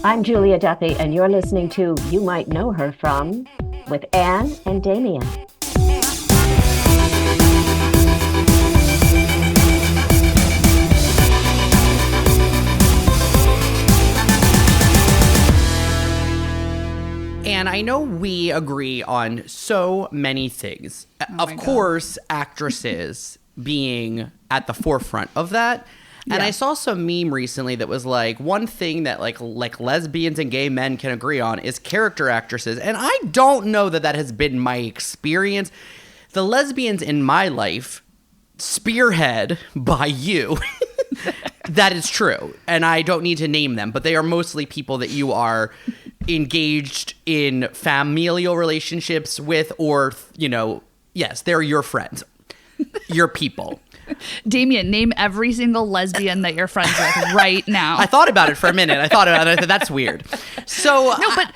I'm Julia Duffy, and you're listening to You Might Know Her From with Anne and Damien. And I know we agree on so many things. Of course, actresses being at the forefront of that. And I saw some meme recently that was like, one thing that like lesbians and gay men can agree on is character actresses. And I don't know that that has been my experience. The lesbians in my life, spearhead by you. That is true. And I don't need to name them, but they are mostly people that you are engaged in familial relationships with, or, you know, yes, they're your friends, your people. Damien, name every single lesbian that you're friends with right now. I thought about it for a minute. I thought that's weird. So no, but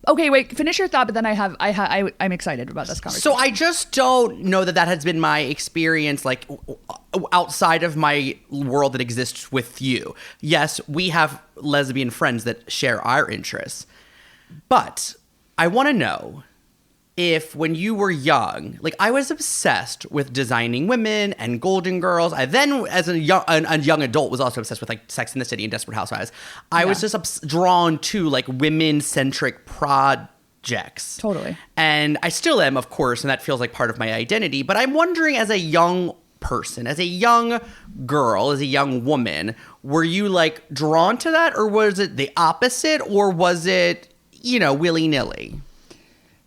okay, wait. Finish your thought. But then I'm excited about this conversation. So I just don't know that has been my experience, like outside of my world that exists with you. Yes, we have lesbian friends that share our interests, but I want to know if when you were young, like I was obsessed with Designing Women and Golden Girls. I then, as a young adult, was also obsessed with like Sex and the City and Desperate Housewives. I was just drawn to like women-centric projects. Totally. And I still am, of course, and that feels like part of my identity. But I'm wondering, as a young person, as a young girl, as a young woman, were you like drawn to that, or was it the opposite, or was it, you know, willy-nilly?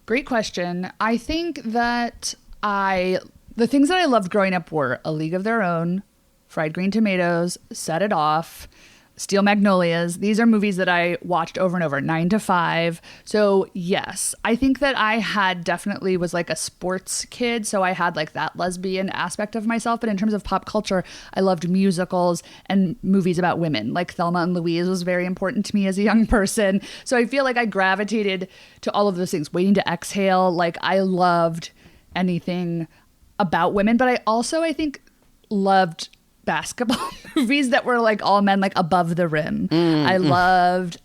Great question. I think that the things that I loved growing up were A League of Their Own, Fried Green Tomatoes, Set It Off, Steel Magnolias. These are movies that I watched over and over, 9 to 5. So yes, I think that I definitely was like a sports kid. So I had like that lesbian aspect of myself. But in terms of pop culture, I loved musicals and movies about women. Like Thelma and Louise was very important to me as a young person. So I feel like I gravitated to all of those things. Waiting to Exhale. Like I loved anything about women. But I think loved basketball movies that were like all men, like Above the Rim. I loved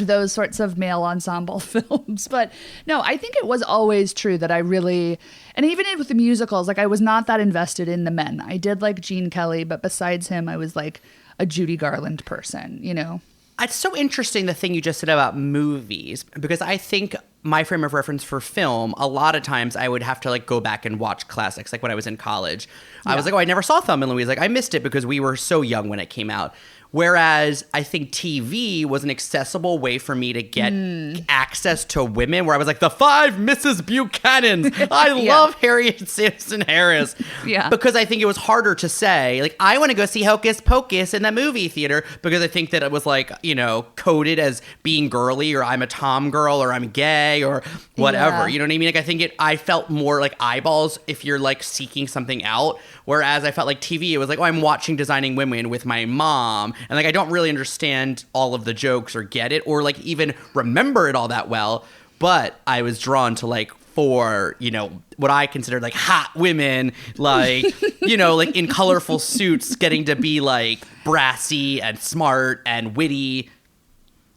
those sorts of male ensemble films. But no, I think it was always true that I really, and even with the musicals, like I was not that invested in the men. I did like Gene Kelly, but besides him, I was like a Judy Garland person, you know? It's so interesting, the thing you just said about movies, because I think my frame of reference for film, a lot of times I would have to like go back and watch classics. Like when I was in college, I was like, oh, I never saw Thelma and Louise. Like I missed it because we were so young when it came out. Whereas I think TV was an accessible way for me to get access to women, where I was like, the 5 Mrs. Buchanans. I love Harriet Sanderson Harris. Because I think it was harder to say, like, I want to go see Hocus Pocus in the movie theater, because I think that it was like, you know, coded as being girly, or I'm a tom girl, or I'm gay, or whatever. You know what I mean? Like, I think I felt more like eyeballs if you're like seeking something out. Whereas I felt like TV, it was like, oh, I'm watching Designing Women with my mom. And like, I don't really understand all of the jokes or get it, or like even remember it all that well. But I was drawn to like 4, you know, what I considered like hot women, like, you know, like in colorful suits, getting to be like brassy and smart and witty.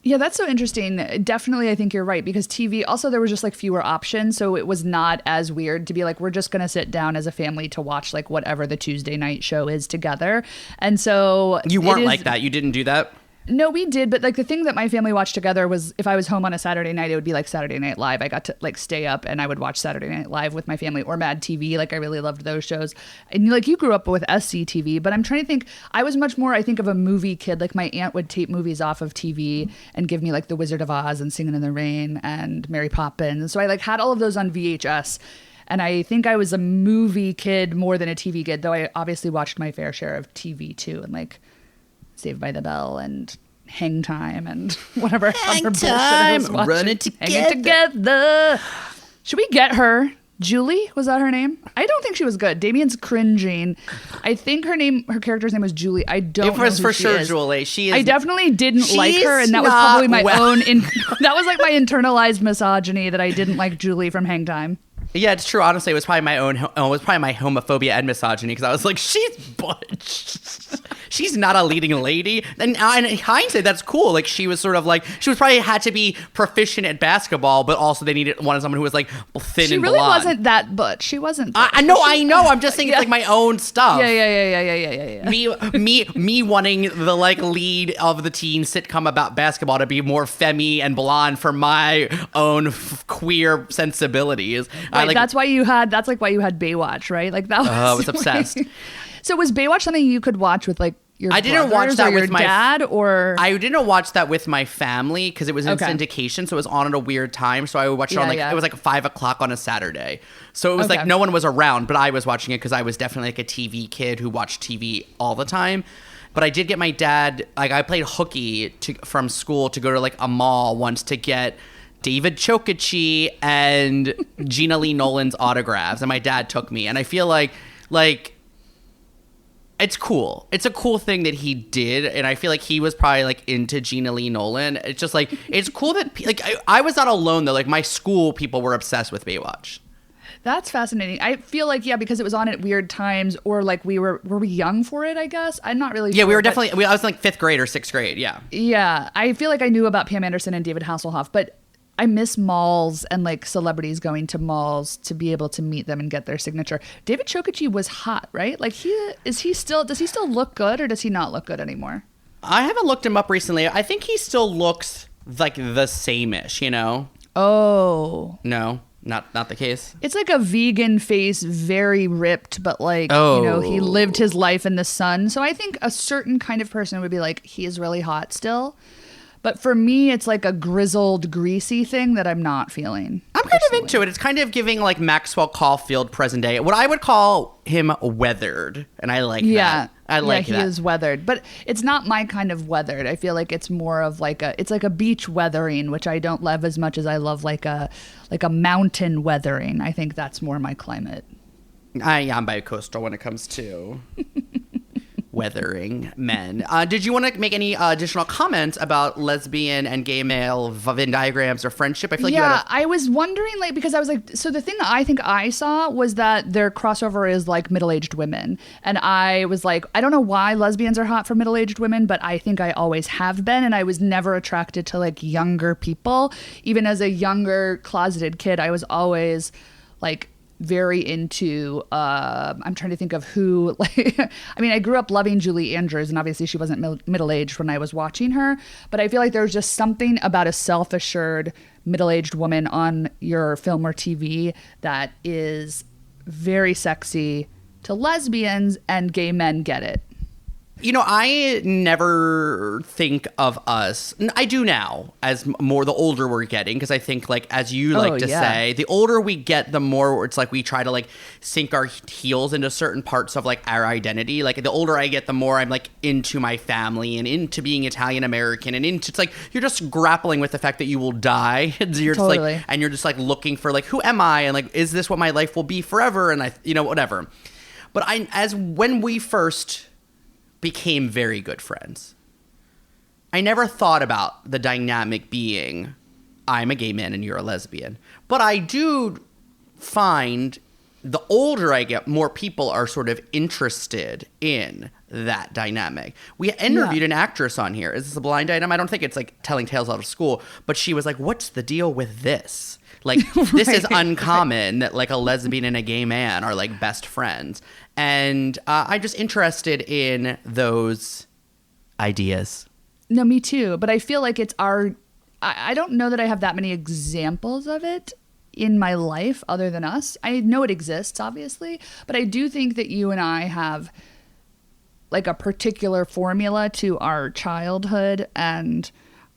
Yeah, that's so interesting. Definitely, I think you're right, because TV, also there was just like fewer options. So it was not as weird to be like, we're just going to sit down as a family to watch like whatever the Tuesday night show is together. And so you weren't like that. You didn't do that? No, we did. But like the thing that my family watched together was, if I was home on a Saturday night, it would be like Saturday Night Live. I got to like stay up and I would watch Saturday Night Live with my family, or Mad TV. Like I really loved those shows. And like you grew up with SCTV, but I'm trying to think, I was much more, I think, of a movie kid. Like my aunt would tape movies off of TV and give me like The Wizard of Oz and Singing in the Rain and Mary Poppins. So I like had all of those on VHS. And I think I was a movie kid more than a TV kid, though I obviously watched my fair share of TV too, and like Saved by the Bell and Hang Time and whatever other bullshit I was watching. Run it together. Hang it together. Should we get her? Julie? Was that her name? I don't think she was good. Damien's cringing. I think her character's name was Julie. I don't know who she is. It was for sure Julie. She is. I definitely didn't like her, and that was probably my own. That was like my internalized misogyny, that I didn't like Julie from Hang Time. Yeah, it's true. Honestly, it was probably my own. It was probably my homophobia and misogyny, because I was like, she's butch. she's not a leading lady. And in hindsight, that's cool. Like she was sort of like, she was probably had to be proficient at basketball, but also they wanted someone who was like thin and blonde. She really wasn't that butch. She wasn't. I know. I'm just saying it's like my own stuff. Yeah. Me wanting the like lead of the teen sitcom about basketball to be more femmy and blonde for my own queer sensibilities. Right, that's why you had Baywatch, right? Like that was. I was obsessed. So was Baywatch something you could watch with like your I didn't watch that with my dad, or I didn't watch that with my family because it was in syndication, so it was on at a weird time. So I would watch it on it was like 5 o'clock on a Saturday. So it was like no one was around, but I was watching it because I was definitely like a TV kid who watched TV all the time. But I did get my dad, like I played hooky from school to go to like a mall once to get David Chokichi and Gina Lee Nolan's autographs, and my dad took me, and I feel like it's cool. It's a cool thing that he did, and I feel like he was probably like into Gina Lee Nolan. It's just like it's cool that like I was not alone though. Like my school people were obsessed with Baywatch. That's fascinating. I feel like, because it was on at weird times, or like were we young for it, I guess? I'm not really sure. Yeah, we were definitely, I was in like 5th grade or 6th grade, yeah. Yeah, I feel like I knew about Pam Anderson and David Hasselhoff, but I miss malls and like celebrities going to malls to be able to meet them and get their signature. David Chokichi was hot, right? Like does he still look good, or does he not look good anymore? I haven't looked him up recently. I think he still looks like the same-ish, you know? Oh. No? Not the case. It's like a vegan face, very ripped, but like, he lived his life in the sun. So I think a certain kind of person would be like, he is really hot still. But for me, it's like a grizzled, greasy thing that I'm not feeling. I'm kind of into it. It's kind of giving like Maxwell Caulfield present day. What I would call him weathered. And I like that. I like that. He is weathered. But it's not my kind of weathered. I feel like it's more of like it's like a beach weathering, which I don't love as much as I love like a mountain weathering. I think that's more my climate. I'm bi-coastal when it comes to weathering men. Did you want to make any additional comments about lesbian and gay male Venn diagrams or friendship? I feel like I was wondering, like, because I was like, so the thing that I think I saw was that their crossover is like middle-aged women, and I was like, I don't know why lesbians are hot for middle-aged women, but I think I always have been, and I was never attracted to like younger people. Even as a younger closeted kid, I was always like very into I'm trying to think of who, like, I mean, I grew up loving Julie Andrews, and obviously she wasn't middle-aged when I was watching her, but I feel like there's just something about a self-assured middle-aged woman on your film or TV that is very sexy to lesbians, and gay men get it. You know, I never think of us. I do now, as more the older we're getting, because I think, like, as you like to say, the older we get, the more it's like we try to like sink our heels into certain parts of like our identity. Like the older I get, the more I'm like into my family and into being Italian American, and into, it's like you're just grappling with the fact that you will die. You're just like, and you're just like looking for like, who am I, and like, is this what my life will be forever, and whatever. But when we first became very good friends, I never thought about the dynamic being I'm a gay man and you're a lesbian. But I do find the older I get, more people are sort of interested in that dynamic. We interviewed an actress on here. Is this a blind item? I don't think it's like telling tales out of school, but she was like, what's the deal with this? Like, this is uncommon that like a lesbian and a gay man are like best friends. And I'm just interested in those ideas. No, me too. But I feel like it's I don't know that I have that many examples of it in my life other than us. I know it exists, obviously. But I do think that you and I have like a particular formula to our childhood and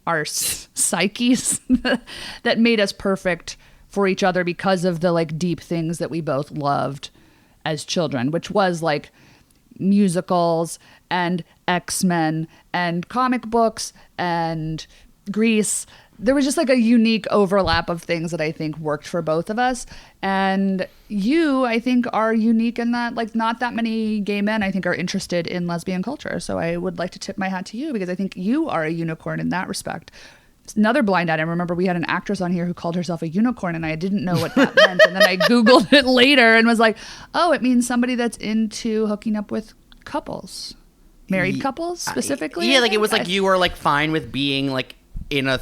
our psyches that made us perfect for each other because of the like deep things that we both loved as children, which was like musicals and X-Men and comic books and Grease. There was just like a unique overlap of things that I think worked for both of us. And you, I think, are unique in that like not that many gay men, I think, are interested in lesbian culture. So I would like to tip my hat to you because I think you are a unicorn in that respect. Another blind item. Remember, we had an actress on here who called herself a unicorn, and I didn't know what that meant. And then I Googled it later and was like, oh, it means somebody that's into hooking up with couples. married couples specifically. Yeah, like it was like you were like fine with being like in a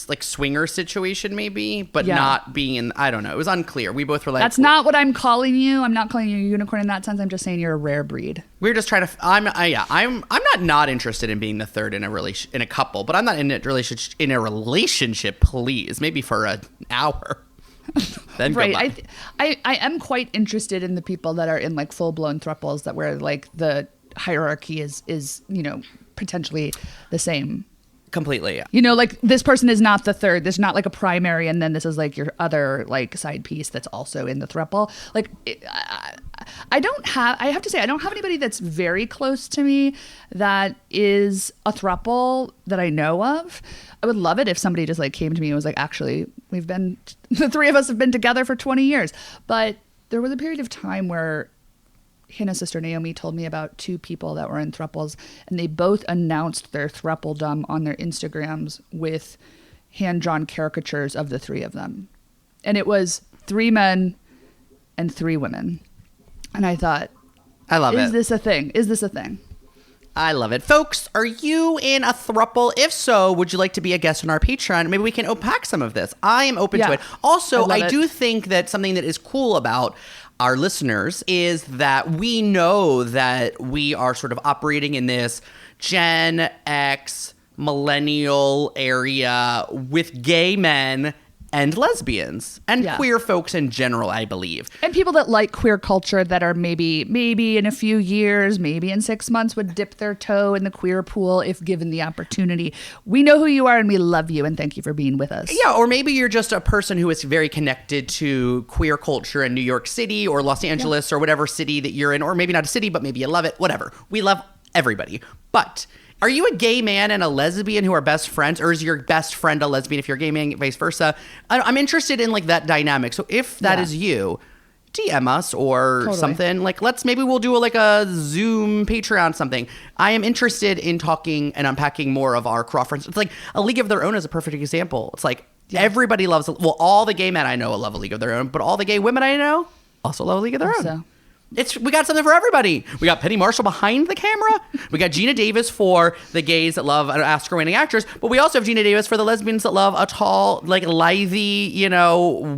like swinger situation maybe, but not being in, I don't know. It was unclear. We both were like, that's not what I'm calling you. I'm not calling you a unicorn in that sense. I'm just saying you're a rare breed. We're just trying to, I'm not interested in being the third in a couple, but I'm not in a relationship, please. Maybe for an hour. Then right. I am quite interested in the people that are in like full blown thruples that where like the hierarchy is, you know, potentially the same. Completely. You know, like this person is not the third. There's not like a primary, and then this is like your other like side piece that's also in the throuple. Like, I have to say, I don't have anybody that's very close to me that is a throuple that I know of. I would love it if somebody just like came to me and was like, actually, the three of us have been together for 20 years. But there was a period of time where Hannah's sister Naomi told me about two people that were in thruples, and they both announced their thruppledom on their Instagrams with hand-drawn caricatures of the three of them. And it was 3 men and 3 women. And I thought, I love it. Is this a thing? Is this a thing? I love it. Folks, are you in a throuple? If so, would you like to be a guest on our Patreon? Maybe we can unpack some of this. I am open to it. Also, I do think that something that is cool about our listeners is that we know that we are sort of operating in this Gen X millennial area with gay men and lesbians and queer folks in general, I believe. And people that like queer culture that are maybe in a few years, maybe in 6 months would dip their toe in the queer pool if given the opportunity. We know who you are and we love you and thank you for being with us. Yeah, or maybe you're just a person who is very connected to queer culture in New York City or Los Angeles or whatever city that you're in, or maybe not a city, but maybe you love it, whatever. We love everybody. But are you a gay man and a lesbian who are best friends, or is your best friend a lesbian if you're a gay man, vice versa? I'm interested in like that dynamic. So if that is you, DM us or something. Like maybe we'll do a Zoom Patreon something. I am interested in talking and unpacking more of our cross-friends. It's like A League of Their Own is a perfect example. It's like everybody loves, all the gay men I know love A League of Their Own, but all the gay women I know also love A League of Their Own. We got something for everybody. We got Penny Marshall behind the camera. We got Gina Davis for the gays that love an Oscar-winning actress. But we also have Gina Davis for the lesbians that love a tall, like, lithy,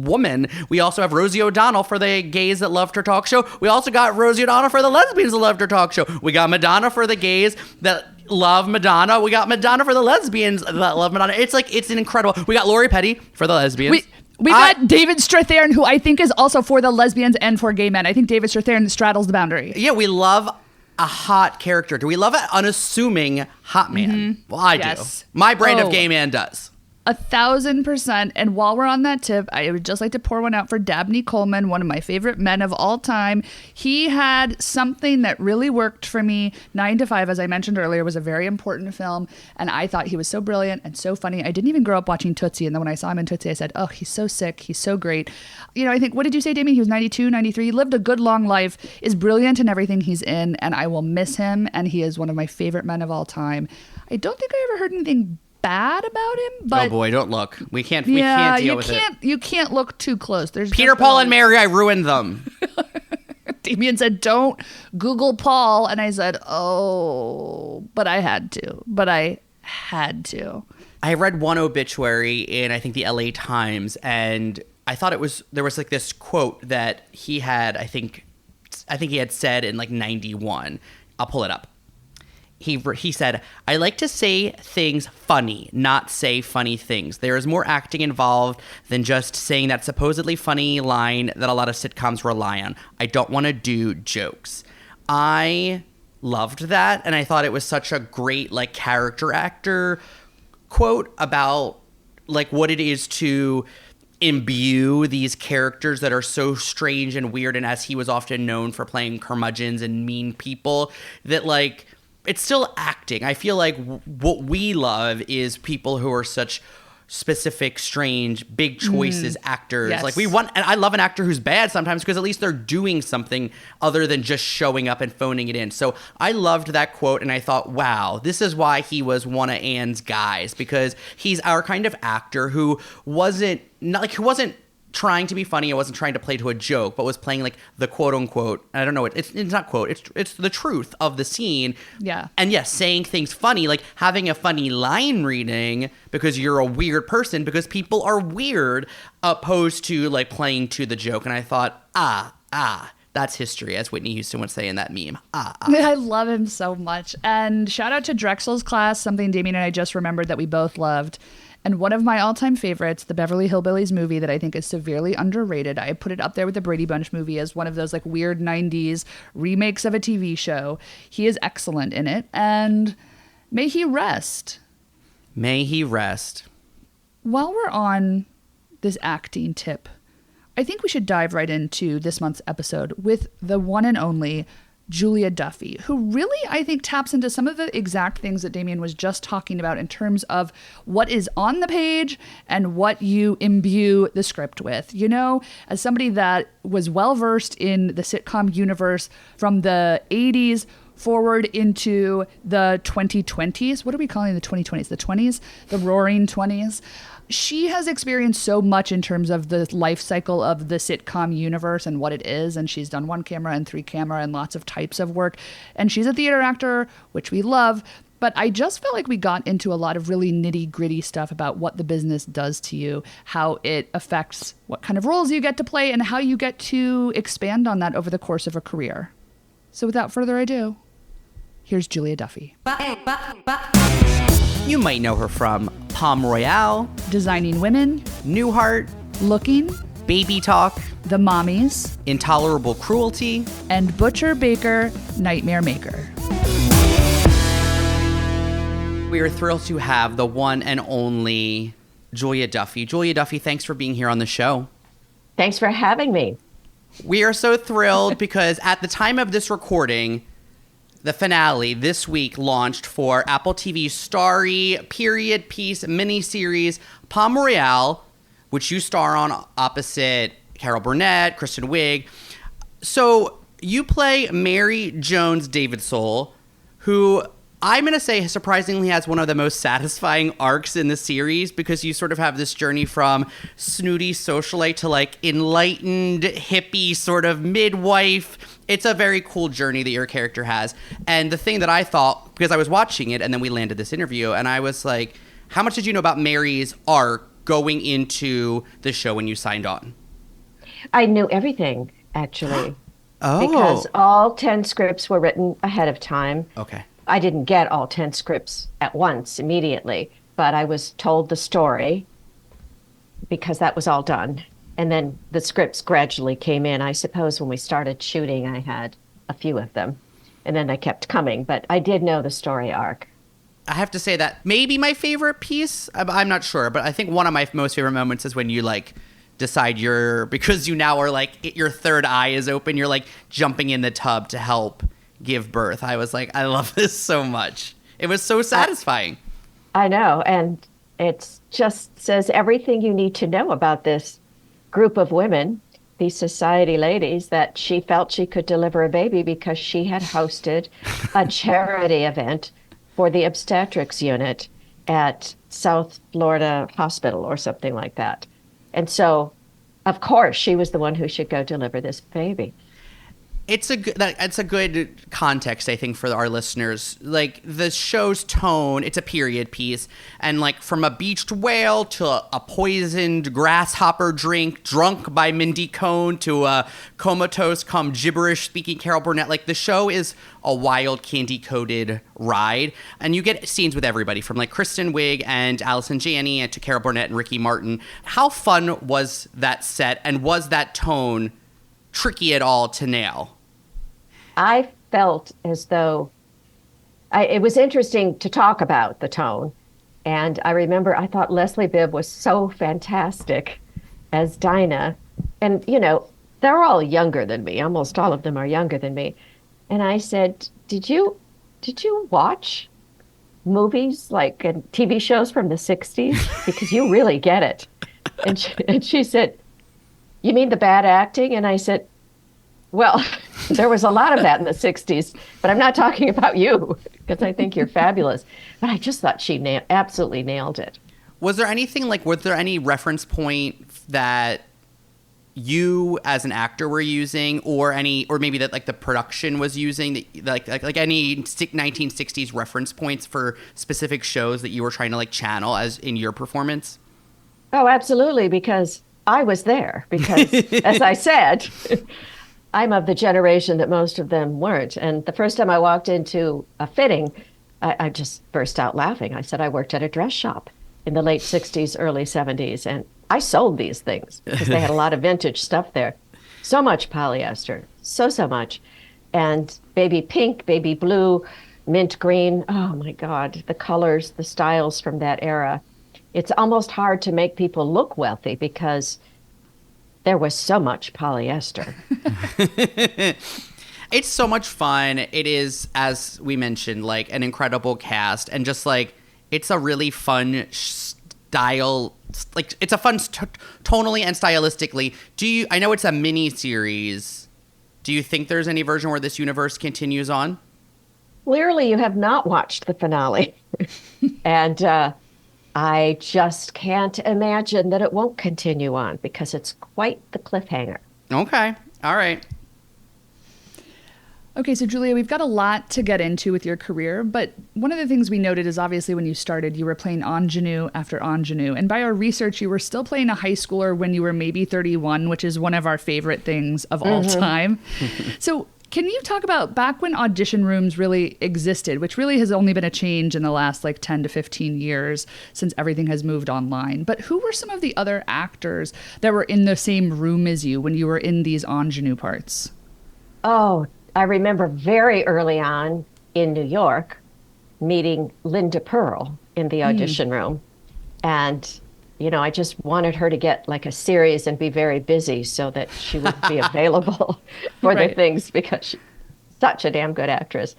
woman. We also have Rosie O'Donnell for the gays that loved her talk show. We also got Rosie O'Donnell for the lesbians that loved her talk show. We got Madonna for the gays that love Madonna. We got Madonna for the lesbians that love Madonna. It's an incredible. We got Lori Petty for the lesbians. We've got David Strathairn, who I think is also for the lesbians and for gay men. I think David Strathairn straddles the boundary. Yeah, we love a hot character. Do we love an unassuming hot man? Mm-hmm. Well, I do. My brand of gay man does. 1,000%. And while we're on that tip, I would just like to pour one out for Dabney Coleman, one of my favorite men of all time. He had something that really worked for me. 9 to 5, as I mentioned earlier, was a very important film. And I thought he was so brilliant and so funny. I didn't even grow up watching Tootsie. And then when I saw him in Tootsie, I said, oh, he's so sick. He's so great. I think, what did you say, Damien? He was 92, 93. He lived a good, long life, is brilliant in everything he's in. And I will miss him. And he is one of my favorite men of all time. I don't think I ever heard anything bad about him, but oh boy, don't look. We can't deal with it. You can't look too close. There's Peter, Paul, and Mary. I ruined them. Damien said, "Don't Google Paul," and I said, "Oh, but I had to. I read one obituary in I think the LA Times, and I thought there was like this quote that he had. I think he had said in like 91. I'll pull it up. He said, I like to say things funny, not say funny things. There is more acting involved than just saying that supposedly funny line that a lot of sitcoms rely on. I don't want to do jokes. I loved that, and I thought it was such a great like character actor quote about like what it is to imbue these characters that are so strange and weird, and as he was often known for playing curmudgeons and mean people, that like it's still acting. I feel like what we love is people who are such specific, strange, big choices actors. Yes. Like and I love an actor who's bad sometimes because at least they're doing something other than just showing up and phoning it in. So I loved that quote, and I thought, wow, this is why he was one of Anne's guys, because he's our kind of actor who wasn't trying to be funny. I wasn't trying to play to a joke, but was playing like the quote unquote, I don't know, it's not quote, it's the truth of the scene. Yeah. And yes, saying things funny, like having a funny line reading because you're a weird person, because people are weird, opposed to like playing to the joke. And I thought, that's history, as Whitney Houston would say in that meme. I love him so much. And shout out to Drexel's Class, something Damien and I just remembered that we both loved. And one of my all-time favorites, the Beverly Hillbillies movie that I think is severely underrated. I put it up there with the Brady Bunch movie as one of those like weird 90s remakes of a TV show. He is excellent in it. And may he rest. May he rest. While we're on this acting tip, I think we should dive right into this month's episode with the one and only Julia Duffy, who really, I think, taps into some of the exact things that Damien was just talking about in terms of what is on the page and what you imbue the script with. You know, as somebody that was well-versed in the sitcom universe from the 80s forward into the 2020s. What are we calling the 2020s? The 20s? The roaring 20s? She has experienced so much in terms of the life cycle of the sitcom universe and what it is. And she's done 1 camera and 3 camera and lots of types of work. And she's a theater actor, which we love. But I just felt like we got into a lot of really nitty gritty stuff about what the business does to you, how it affects what kind of roles you get to play, and how you get to expand on that over the course of a career. So without further ado, here's Julia Duffy. You might know her from Palm Royale, Designing Women, Newhart, Looking, Baby Talk, The Mommies, Intolerable Cruelty, and Butcher Baker, Nightmare Maker. We are thrilled to have the one and only Julia Duffy. Julia Duffy, thanks for being here on the show. Thanks for having me. We are so thrilled because at the time of this recording, the finale this week launched for Apple TV's starry period piece miniseries Palm Royale, which you star on opposite Carol Burnett, Kristen Wiig. So you play Mary Jones Davidsoul, who I'm going to say surprisingly has one of the most satisfying arcs in the series, because you sort of have this journey from snooty socialite to like enlightened hippie sort of midwife. It's a very cool journey that your character has. And the thing that I thought, because I was watching it and then we landed this interview and I was like, how much did you know about Mary's arc going into the show when you signed on? I knew everything, actually. Oh. Because all 10 scripts were written ahead of time. Okay. I didn't get all 10 scripts at once immediately, but I was told the story because that was all done. And then the scripts gradually came in. I suppose when we started shooting, I had a few of them, and then they kept coming. But I did know the story arc. I have to say that maybe my favorite piece, I'm not sure, but I think one of my most favorite moments is when you like decide because you now are like, your third eye is open, you're like jumping in the tub to help give birth. I was like, I love this so much. It was so satisfying. I know. And it just says everything you need to know about this group of women, these society ladies, that she felt she could deliver a baby because she had hosted a charity event for the obstetrics unit at South Florida Hospital or something like that. And so, of course, she was the one who should go deliver this baby. It's a good context, I think, for our listeners. Like, the show's tone, it's a period piece. And, like, from a beached whale to a poisoned grasshopper drink drunk by Mindy Cohn to a comatose come gibberish-speaking Carol Burnett, like, the show is a wild, candy-coated ride. And you get scenes with everybody from, like, Kristen Wiig and Allison Janney and to Carol Burnett and Ricky Martin. How fun was that set, and was that tone tricky at all to nail? I felt as though it was interesting to talk about the tone. And I remember I thought Leslie Bibb was so fantastic as Dinah. And, you know, they're all younger than me. Almost all of them are younger than me. And I said, did you watch movies like and TV shows from the 60s? Because you really get it. And she said, you mean the bad acting? And I said, well, there was a lot of that in the 60s, but I'm not talking about you because I think you're fabulous. But I just thought she absolutely nailed it. Was there any reference point that you as an actor were using, or maybe that like the production was using, like any 1960s reference points for specific shows that you were trying to like channel as in your performance? Oh, absolutely, because I was there. Because, as I said, I'm of the generation that most of them weren't. And the first time I walked into a fitting, I just burst out laughing. I said I worked at a dress shop in the late 60s, early 70s, and I sold these things because they had a lot of vintage stuff there. So much polyester, so much. And baby pink, baby blue, mint green. Oh my God, the colors, the styles from that era. It's almost hard to make people look wealthy because there was so much polyester. It's so much fun. It is, as we mentioned, like an incredible cast, and just like it's a really fun style. Like it's a fun tonally and stylistically. I know it's a mini series. Do you think there's any version where this universe continues on? Clearly, you have not watched the finale. And I just can't imagine that it won't continue on because it's quite the cliffhanger. Okay. All right. Okay, so Julia, we've got a lot to get into with your career, but one of the things we noted is obviously when you started, you were playing ingenue after ingenue. And by our research, you were still playing a high schooler when you were maybe 31, which is one of our favorite things of all time. So can you talk about back when audition rooms really existed, which really has only been a change in the last like 10 to 15 years since everything has moved online. But who were some of the other actors that were in the same room as you when you were in these ingenue parts? Oh, I remember very early on in New York meeting Linda Pearl in the audition room. And, you know, I just wanted her to get like a series and be very busy so that she would be available for the things because she's such a damn good actress.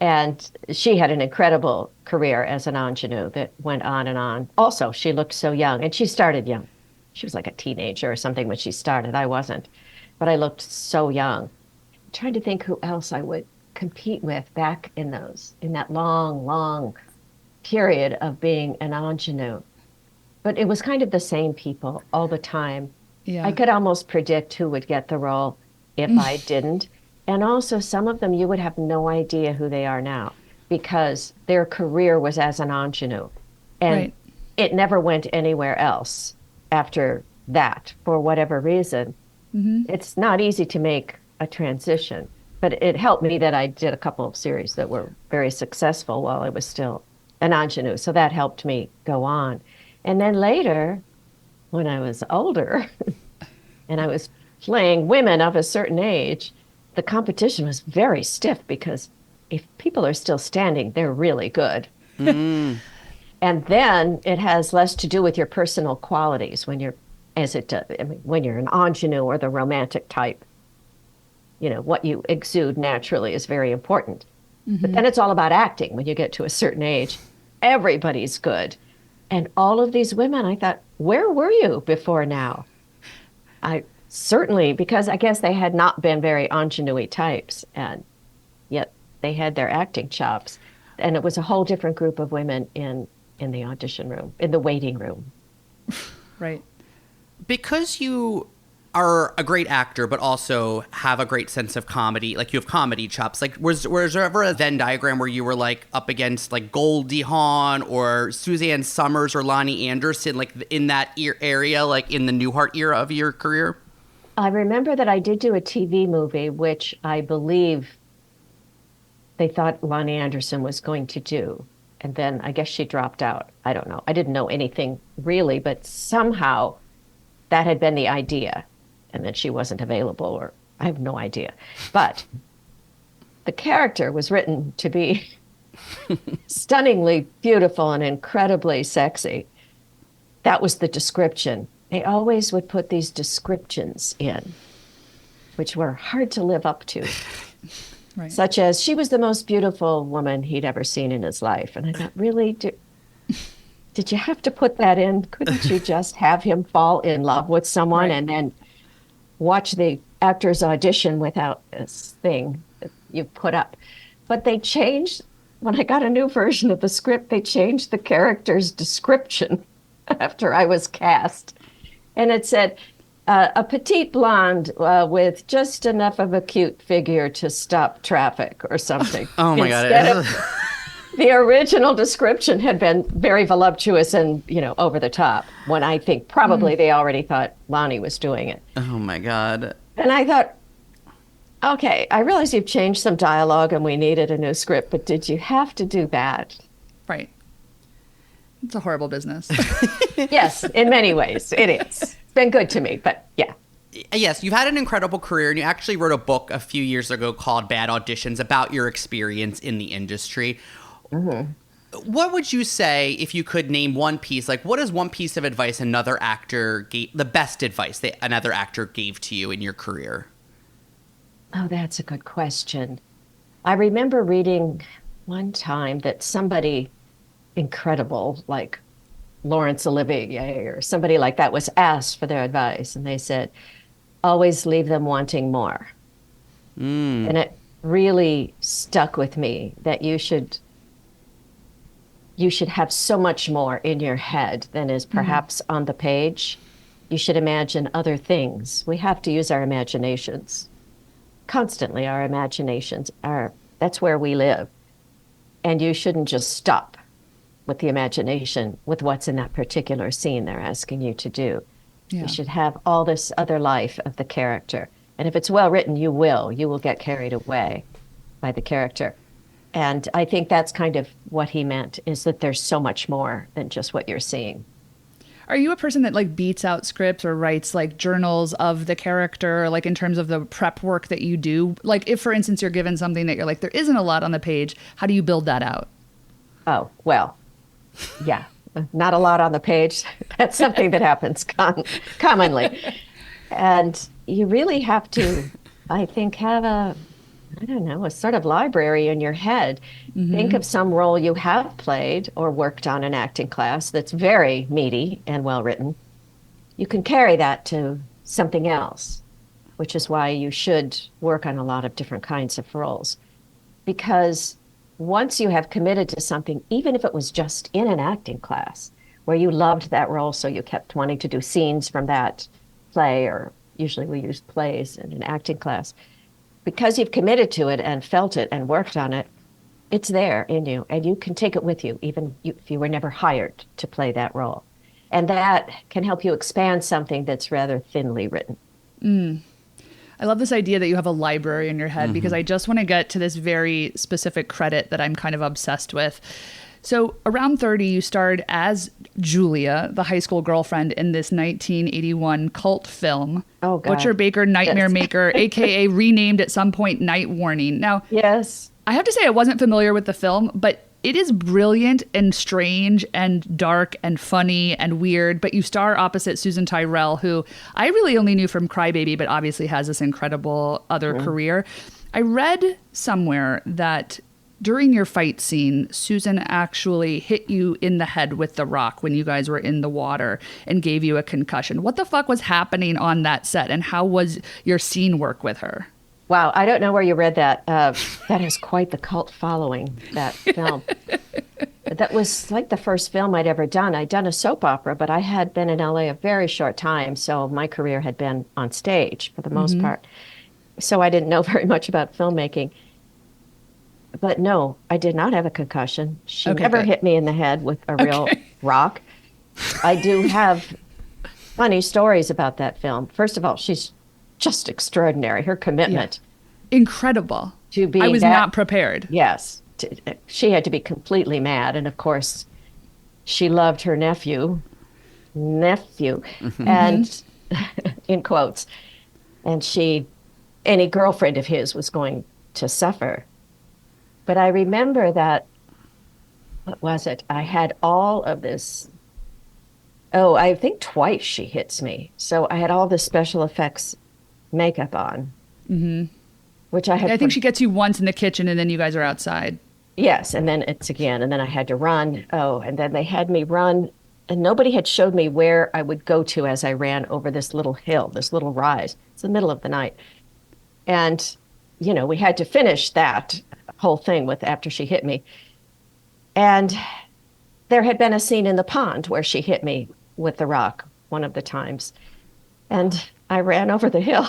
And she had an incredible career as an ingenue that went on and on. Also, she looked so young, and she started young. She was like a teenager or something when she started. I wasn't, but I looked so young. Trying to think who else I would compete with back in that long period of being an ingenue. But it was kind of the same people all the time. Yeah. I could almost predict who would get the role if I didn't. And also some of them you would have no idea who they are now because their career was as an ingenue. And it never went anywhere else after that for whatever reason. It's not easy to make a transition, but it helped me that I did a couple of series that were very successful while I was still an ingenue. So that helped me go on. And then later, when I was older and I was playing women of a certain age, the competition was very stiff because if people are still standing, they're really good. And then it has less to do with your personal qualities when you're, when you're an ingenue or the romantic type. You know, what you exude naturally is very important. But then it's all about acting. When you get to a certain age, everybody's good. And all of these women, I thought, where were you before now? I certainly, because I guess they had not been very ingenue types, and yet they had their acting chops. And it was a whole different group of women in the audition room, in the waiting room. Right. Because you are a great actor, but also have a great sense of comedy. Like you have comedy chops. Like was there ever a Venn diagram where you were like up against like Goldie Hawn or Suzanne Summers or Lonnie Anderson, like in that area, like in the Newhart era of your career? I remember that I did do a TV movie, which I believe they thought Lonnie Anderson was going to do. And then I guess she dropped out. I don't know. I didn't know anything really, but somehow that had been the idea. And then she wasn't available, or I have no idea. But the character was written to be stunningly beautiful and incredibly sexy. That was the description. They always would put these descriptions in, which were hard to live up to. Right. Such as, she was the most beautiful woman he'd ever seen in his life. And I thought, really? Did you have to put that in? Couldn't you just have him fall in love with someone and then watch the actor's audition without this thing that you put up? But they changed, when I got a new version of the script, they changed the character's description after I was cast. And it said, A petite blonde with just enough of a cute figure to stop traffic or something. Oh my God. Instead of the original description had been very voluptuous and, over the top, when I think probably they already thought Lonnie was doing it. Oh my God. And I thought, okay, I realize you've changed some dialogue and we needed a new script, but did you have to do that? Right. It's a horrible business. Yes, in many ways, it is. It's been good to me, but yeah. Yes, you've had an incredible career, and you actually wrote a book a few years ago called Bad Auditions about your experience in the industry. Mm-hmm. What would you say if you could name one piece? Like, what is one piece of advice another actor gave, the best advice that another actor gave to you in your career? Oh, that's a good question. I remember reading one time that somebody incredible, like Laurence Olivier or somebody like that, was asked for their advice, and they said, always leave them wanting more. And it really stuck with me that you should have so much more in your head than is perhaps on the page. You should imagine other things. We have to use our imaginations. Constantly, our imaginations that's where we live. And you shouldn't just stop with the imagination, with what's in that particular scene they're asking you to do. Yeah. You should have all this other life of the character. And if it's well written, you will get carried away by the character. And I think that's kind of what he meant, is that there's so much more than just what you're seeing. Are you a person that like beats out scripts or writes like journals of the character, like in terms of the prep work that you do? Like if, for instance, you're given something that you're like, there isn't a lot on the page, how do you build that out? Oh, well, yeah, not a lot on the page. That's something that happens commonly. And you really have to, I think, have a sort of library in your head. Mm-hmm. Think of some role you have played or worked on in acting class that's very meaty and well written. You can carry that to something else, which is why you should work on a lot of different kinds of roles. Because once you have committed to something, even if it was just in an acting class where you loved that role, so you kept wanting to do scenes from that play, or usually we use plays in an acting class, because you've committed to it and felt it and worked on it, it's there in you, and you can take it with you, even if you were never hired to play that role. And that can help you expand something that's rather thinly written. I love this idea that you have a library in your head, because I just want to get to this very specific credit that I'm kind of obsessed with. So around 30, you starred as Julia, the high school girlfriend, in this 1981 cult film, oh, God. Butcher Baker Nightmare Maker, a.k.a. renamed at some point Night Warning. Now, yes, I have to say I wasn't familiar with the film, but it is brilliant and strange and dark and funny and weird. But you star opposite Susan Tyrrell, who I really only knew from Crybaby, but obviously has this incredible other career. I read somewhere that during your fight scene, Susan actually hit you in the head with the rock when you guys were in the water and gave you a concussion. What the fuck was happening on that set, and how was your scene work with her? Wow, I don't know where you read that. That has quite the cult following, that film. That was like the first film I'd ever done. I'd done a soap opera, but I had been in LA a very short time, so my career had been on stage for the most part. So I didn't know very much about filmmaking. But no, I did not have a concussion. She never hit me in the head with a real rock. I do have funny stories about that film. First of all, she's just extraordinary. Her commitment. Yeah. Incredible. To be I was not prepared. Yes. She had to be completely mad. And of course, she loved her nephew, and in quotes. And any girlfriend of his was going to suffer. But I remember that, what was it? I had all of this. Oh, I think twice she hits me. So I had all this special effects makeup on, which I had. I think she gets you once in the kitchen, and then you guys are outside. Yes, and then it's again, and then I had to run. Oh, and then they had me run, and nobody had showed me where I would go to as I ran over this little hill, this little rise. It's the middle of the night. And, we had to finish that whole thing after she hit me. And there had been a scene in the pond where she hit me with the rock one of the times. And I ran over the hill.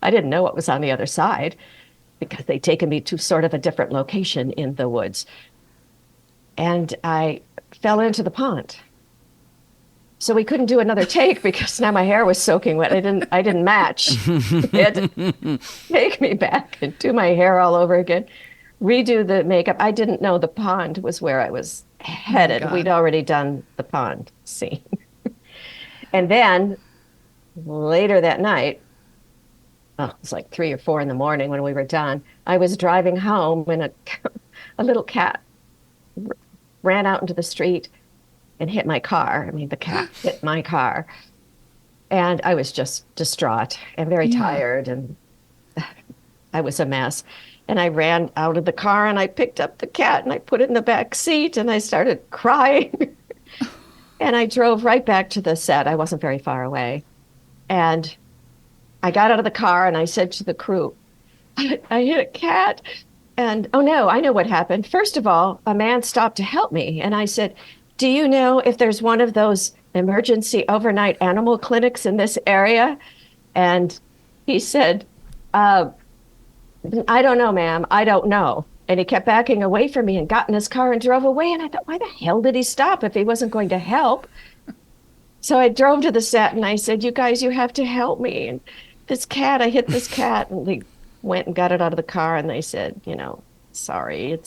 I didn't know what was on the other side because they'd taken me to sort of a different location in the woods. And I fell into the pond. So we couldn't do another take because now my hair was soaking wet. I didn't match. They had to take me back and do my hair all over again, redo the makeup. I didn't know the pond was where I was headed. God. We'd already done the pond scene. And then later that night, it was like 3 or 4 in the morning when we were done, I was driving home and a little cat ran out into the street and hit my car. I mean, the cat hit my car. And I was just distraught and very tired, and I was a mess. And I ran out of the car and I picked up the cat and I put it in the back seat and I started crying. And I drove right back to the set. I wasn't very far away. And I got out of the car and I said to the crew, I hit a cat. And oh no, I know what happened. First of all, a man stopped to help me. And I said, do you know if there's one of those emergency overnight animal clinics in this area? And he said, I don't know, ma'am. I don't know. And he kept backing away from me and got in his car and drove away. And I thought, why the hell did he stop if he wasn't going to help? So I drove to the set and I said, you guys, you have to help me. And this cat, I hit this cat. And they went and got it out of the car and they said, sorry,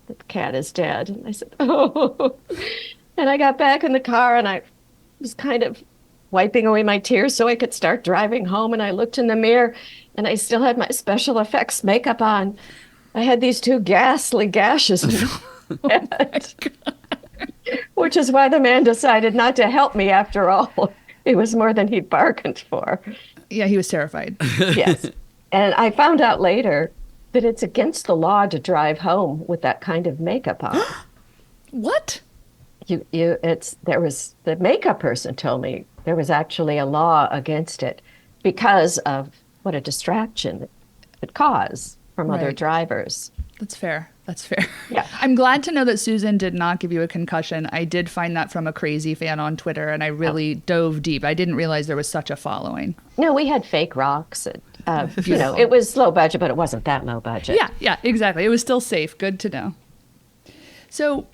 the cat is dead. And I said, oh. And I got back in the car and I was kind of wiping away my tears so I could start driving home. And I looked in the mirror and I still had my special effects makeup on. I had these 2 ghastly gashes in my head, which is why the man decided not to help me after all. It was more than he'd bargained for. Yeah, he was terrified. Yes. And I found out later that it's against the law to drive home with that kind of makeup on. What? The makeup person told me there was actually a law against it because of what a distraction it could cause from other drivers. That's fair. That's fair. Yeah. I'm glad to know that Susan did not give you a concussion. I did find that from a crazy fan on Twitter, and I really dove deep. I didn't realize there was such a following. No, we had fake rocks. It was low budget, but it wasn't that low budget. Yeah, exactly. It was still safe. Good to know. So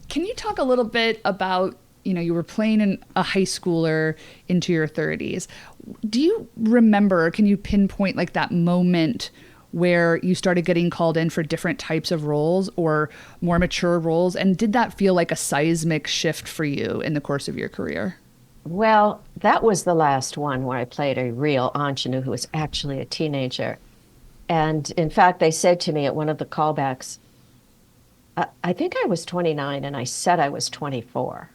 can you talk a little bit about, you were playing a high schooler into your 30s. Do you remember, can you pinpoint like that moment where you started getting called in for different types of roles or more mature roles? And did that feel like a seismic shift for you in the course of your career? Well, that was the last one where I played a real ingenue who was actually a teenager. And in fact, they said to me at one of the callbacks, I think I was 29 and I said I was 24.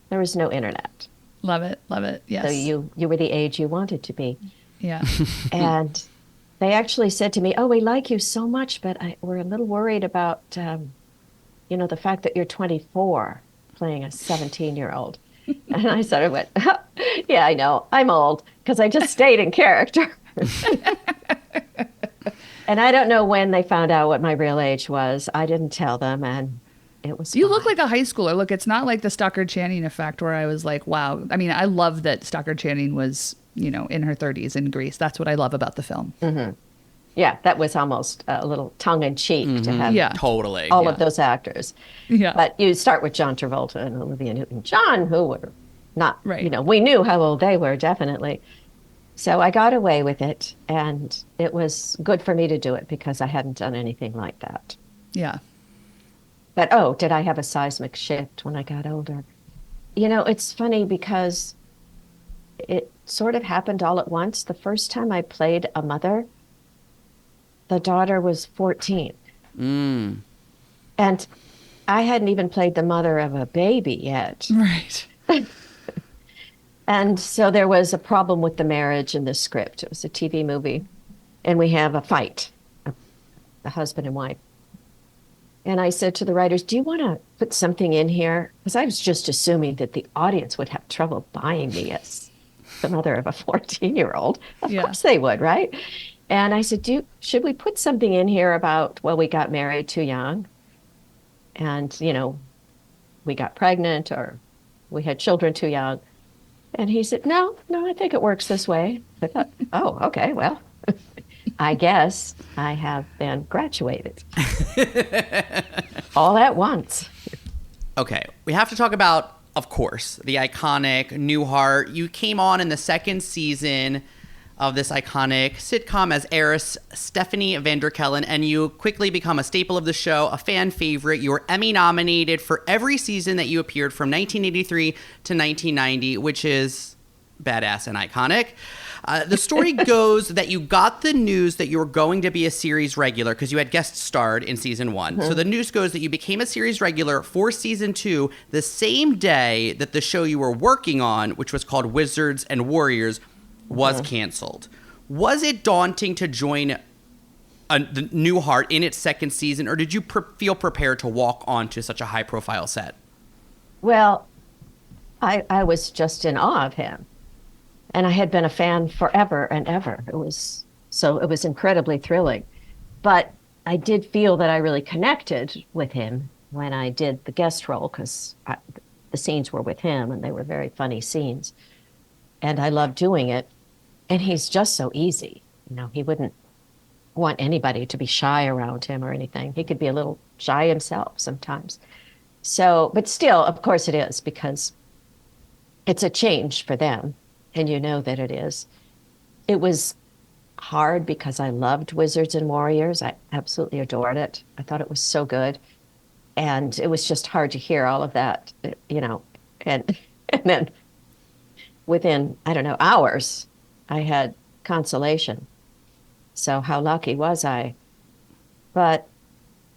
There was no internet. Love it. Yes. So you were the age you wanted to be. Yeah. And they actually said to me, oh, we like you so much, but we're a little worried about, the fact that you're 24 playing a 17-year-old. And I sort of went, oh, yeah, I know, I'm old, because I just stayed in character. And I don't know when they found out what my real age was. I didn't tell them, and it was You fine. look like a high schooler. Look, it's not like the Stockard Channing effect where I was like, wow. I mean, I love that Stockard Channing was, in her 30s in Greece. That's what I love about the film. Mm-hmm. Yeah, that was almost a little tongue-in-cheek to have Totally. all of those actors. Yeah. But you start with John Travolta and Olivia Newton-John, who were not, Right. We knew how old they were, definitely. So I got away with it, and it was good for me to do it because I hadn't done anything like that. Yeah. But, did I have a seismic shift when I got older? It's funny because it sort of happened all at once. The first time I played a mother, the daughter was 14. And I hadn't even played the mother of a baby yet. Right. And so there was a problem with the marriage in the script. It was a TV movie. And we have a fight, a husband and wife. And I said to the writers, do you want to put something in here? Because I was just assuming that the audience would have trouble buying me as the mother of a 14-year-old. Of course they would, right? And I said, should we put something in here about, we got married too young and, we got pregnant or we had children too young. And he said, no, I think it works this way. I thought, oh, okay, well, I guess I have been graduated all at once. Okay, we have to talk about, of course, the iconic Newhart. You came on in the second season of this iconic sitcom as heiress Stephanie Vanderkellen, and you quickly become a staple of the show, a fan favorite. You were Emmy nominated for every season that you appeared from 1983 to 1990, which is badass and iconic. The story goes that you got the news that you were going to be a series regular because you had guest starred in season one. So the news goes that you became a series regular for season two the same day that the show you were working on, which was called Wizards and Warriors, was canceled. Was it daunting to join the Newhart in its second season, or did you feel prepared to walk onto such a high-profile set? Well, I was just in awe of him. And I had been a fan forever and ever. It was incredibly thrilling. But I did feel that I really connected with him when I did the guest role because the scenes were with him and they were very funny scenes. And I loved doing it. And he's just so easy. He wouldn't want anybody to be shy around him or anything. He could be a little shy himself sometimes. So, but still, of course it is because it's a change for them. And you know that it is. It was hard because I loved Wizards and Warriors. I absolutely adored it. I thought it was so good. And it was just hard to hear all of that, and then within, I don't know, hours, I had consolation. So how lucky was I? But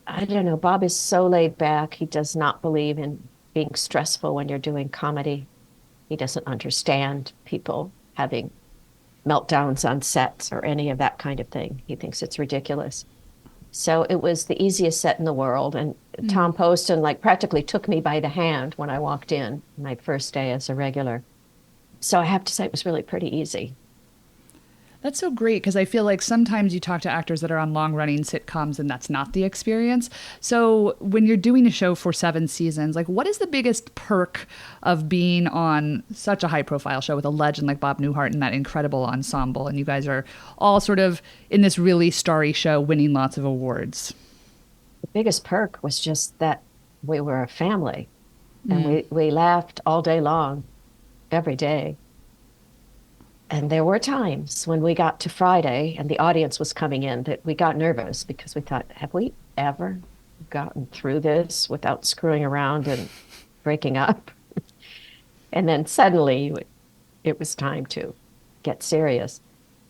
I don't know, Bob is so laid back. He does not believe in being stressful when you're doing comedy. He doesn't understand people having meltdowns on sets or any of that kind of thing. He thinks it's ridiculous. So it was the easiest set in the world. And Tom Poston practically took me by the hand when I walked in my first day as a regular. So I have to say it was really pretty easy. That's so great because I feel like sometimes you talk to actors that are on long-running sitcoms and that's not the experience. So when you're doing a show for 7 seasons, what is the biggest perk of being on such a high-profile show with a legend like Bob Newhart and that incredible ensemble? And you guys are all sort of in this really starry show winning lots of awards. The biggest perk was just that we were a family and we laughed all day long, every day. And there were times when we got to Friday and the audience was coming in that we got nervous because we thought, have we ever gotten through this without screwing around and breaking up? And then suddenly it was time to get serious.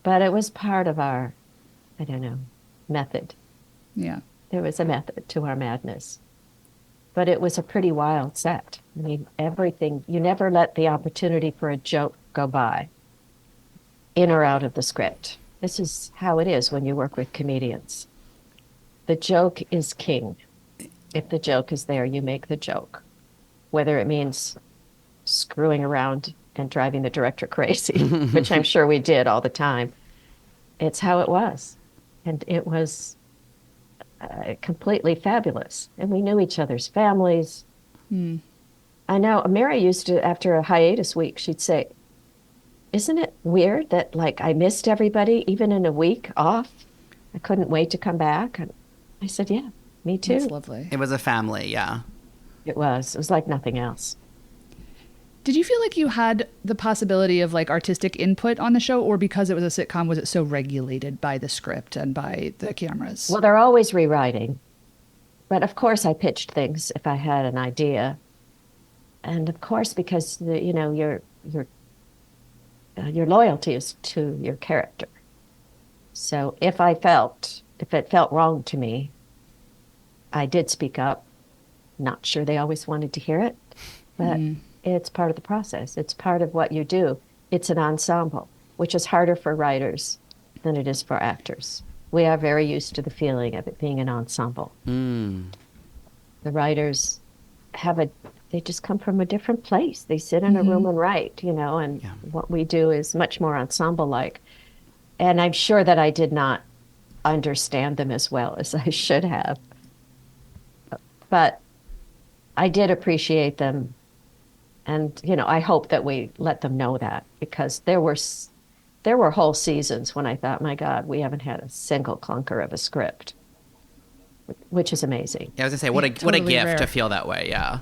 But it was part of our, method. Yeah. There was a method to our madness. But it was a pretty wild set. I mean, everything, you never let the opportunity for a joke go by, in or out of the script. This is how it is when you work with comedians. The joke is king. If the joke is there, you make the joke. Whether it means screwing around and driving the director crazy, which I'm sure we did all the time. It's how it was. And it was completely fabulous. And we knew each other's families. I know Mary used to, after a hiatus week, she'd say, isn't it weird that I missed everybody even in a week off? I couldn't wait to come back. And I said, yeah, me too. That's lovely. It was a family, yeah. It was like nothing else. Did you feel like you had the possibility of artistic input on the show, or because it was a sitcom, was it so regulated by the script and by the cameras? Well, they're always rewriting. But of course I pitched things if I had an idea. And of course, because your loyalty is to your character. So if it felt wrong to me, I did speak up. Not sure they always wanted to hear it, but it's part of the process. It's part of what you do. It's an ensemble, which is harder for writers than it is for actors. We are very used to the feeling of it being an ensemble. The writers they just come from a different place. They sit in a room and write, and what we do is much more ensemble-like. And I'm sure that I did not understand them as well as I should have. But I did appreciate them And, I hope that we let them know that, because there were whole seasons when I thought, my God, we haven't had a single clunker of a script, which is amazing. Yeah, I was gonna say, what a Totally gift rare. to feel that way. Yeah.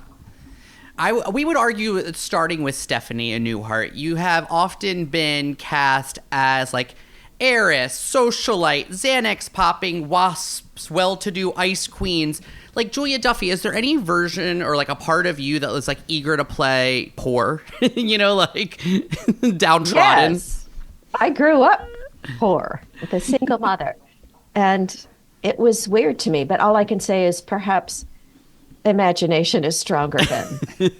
We would argue, starting with Stephanie and Newhart, you have often been cast as like heiress, socialite, Xanax popping wasps, well-to-do ice queens. Like Julia Duffy, is there any version or like a part of you that was like eager to play poor, like downtrodden? Yes, I grew up poor with a single mother, and it was weird to me. But all I can say is perhaps imagination is stronger than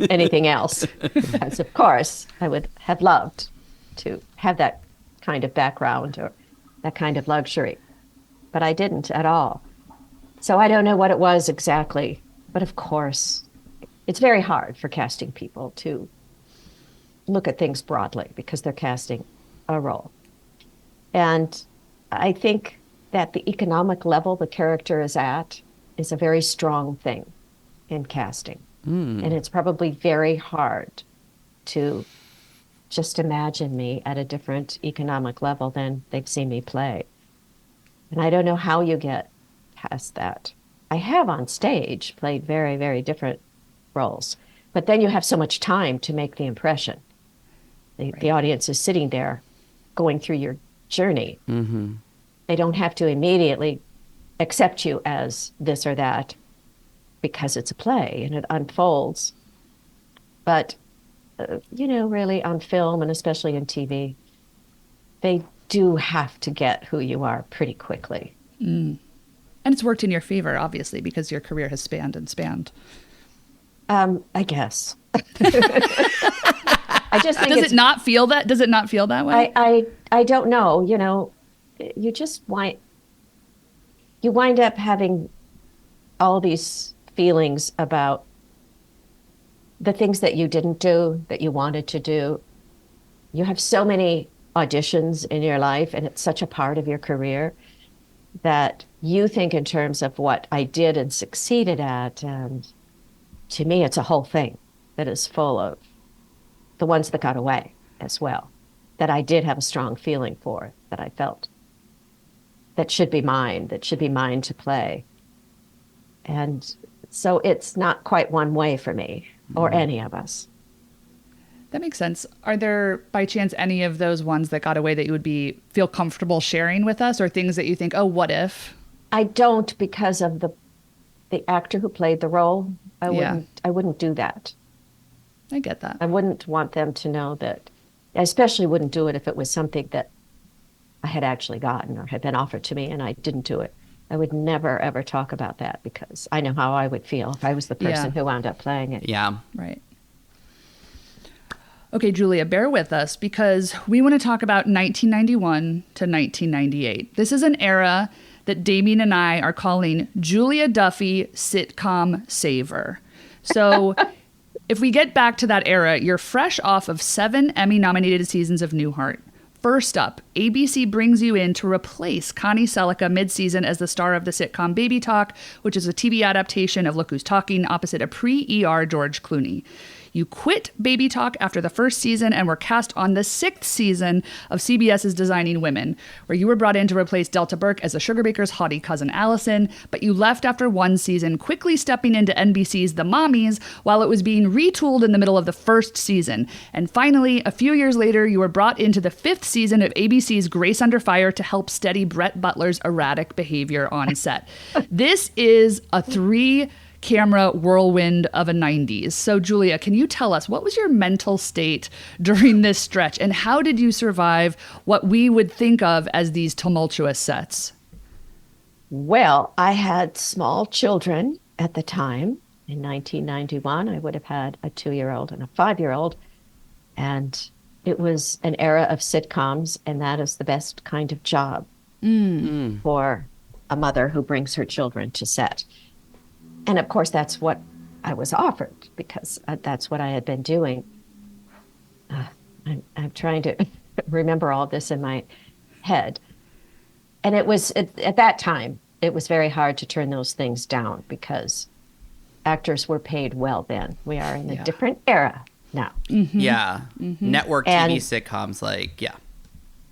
anything else. Because, of course, I would have loved to have that kind of background or that kind of luxury, but I didn't at all. So I don't know what it was exactly, but of course, it's very hard for casting people to look at things broadly because they're casting a role. And I think that the economic level the character is at is a very strong thing in casting. And it's probably very hard to just imagine me at a different economic level than they've seen me play. And I don't know how you get past that. I have on stage played very, very different roles, but then you have so much time to make the impression. The audience is sitting there going through your journey. Mm-hmm. They don't have to immediately accept you as this or that because it's a play and it unfolds. But, really on film and especially in TV, they do have to get who you are pretty quickly. And it's worked in your favor, obviously, because your career has spanned and spanned. I guess. I just think Does it not feel that? Does it not feel that way? I don't know. You just you wind up having all these feelings about the things that you didn't do, that you wanted to do. You have so many auditions in your life, and it's such a part of your career that you think in terms of what I did and succeeded at. And to me, it's a whole thing that is full of the ones that got away as well, that I did have a strong feeling for, that I felt that should be mine to play. And so it's not quite one way for me or any of us. That makes sense. Are there, by chance, any of those ones that got away that you would feel comfortable sharing with us, or things that you think, oh, what if? I don't, because of the actor who played the role. I wouldn't do that. I get that. I wouldn't want them to know that. I especially wouldn't do it if it was something that I had actually gotten or had been offered to me and I didn't do it. I would never, ever talk about that because I know how I would feel if I was the person who wound up playing it. Yeah. Right. Okay, Julia, bear with us because we want to talk about 1991 to 1998. This is an era that Damien and I are calling Julia Duffy sitcom saver. So if we get back to that era, you're fresh off of 7 Emmy-nominated seasons of Newhart. First up, ABC brings you in to replace Connie Selica mid-season as the star of the sitcom Baby Talk, which is a TV adaptation of Look Who's Talking opposite a pre-ER George Clooney. You quit Baby Talk after the first season and were cast on the 6th season of CBS's Designing Women, where you were brought in to replace Delta Burke as the Sugarbaker's haughty cousin Allison, but you left after one season, quickly stepping into NBC's The Mommies while it was being retooled in the middle of the first season. And finally, a few years later, you were brought into the 5th season of ABC's Grace Under Fire to help steady Brett Butler's erratic behavior on set. This is a camera whirlwind of a 90s. So Julia, can you tell us, what was your mental state during this stretch and how did you survive what we would think of as these tumultuous sets? Well, I had small children at the time. In 1991, I would have had a 2-year-old and a 5-year-old. And it was an era of sitcoms, and that is the best kind of job for a mother who brings her children to set. And of course, that's what I was offered because that's what I had been doing. I'm trying to remember all this in my head. And it was at that time, it was very hard to turn those things down because actors were paid well then. We are in a different era now. Yeah. Network And- TV sitcoms, like, yeah.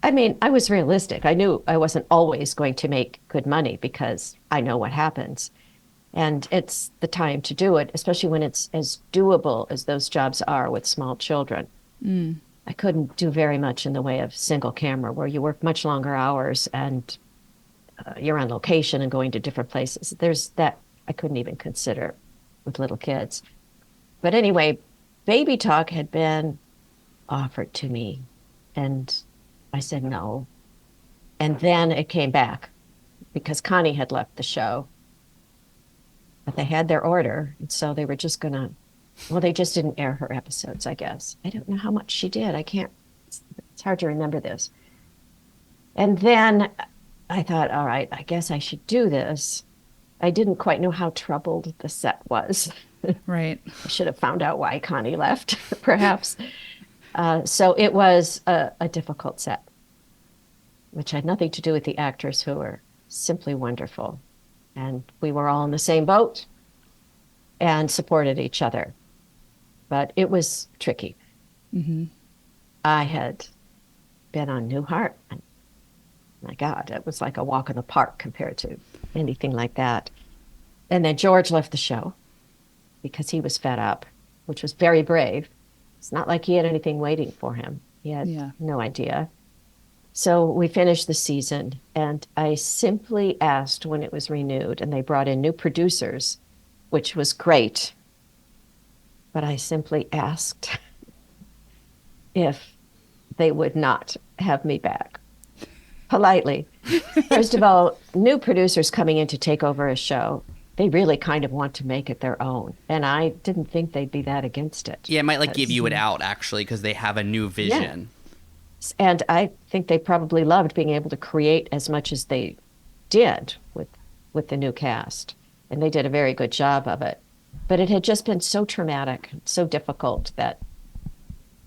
I mean, I was realistic. I knew I wasn't always going to make good money because I know what happens. And it's the time to do it, especially when it's as doable as those jobs are with small children. I couldn't do very much in the way of single camera, where you work much longer hours and you're on location and going to different places. There's that I couldn't even consider with little kids. But anyway, Baby Talk had been offered to me, and I said no. And then it came back because Connie had left the show. But they had their order, and so they were just gonna, well, they just didn't air her episodes, I guess. I don't know how much she did. It's hard to remember this. And then I thought, all right, I guess I should do this. I didn't quite know how troubled the set was. Right. I should have found out why Connie left, perhaps. So it was a difficult set, which had nothing to do with the actors, who were simply wonderful. And we were all in the same boat and supported each other. But it was tricky. I had been on Newhart, and my God, it was like a walk in the park compared to anything like that. And then George left the show because he was fed up, which was very brave. It's not like he had anything waiting for him. He had no idea. So we finished the season, and I simply asked when it was renewed, and they brought in new producers, which was great. But I simply asked if they would not have me back. Politely. First of all, new producers coming in to take over a show, they really kind of want to make it their own. And I didn't think they'd be that against it. Yeah, it might like give you it out, actually, because they have a new vision. And I think they probably loved being able to create as much as they did with the new cast. And they did a very good job of it. But it had just been so traumatic, so difficult, that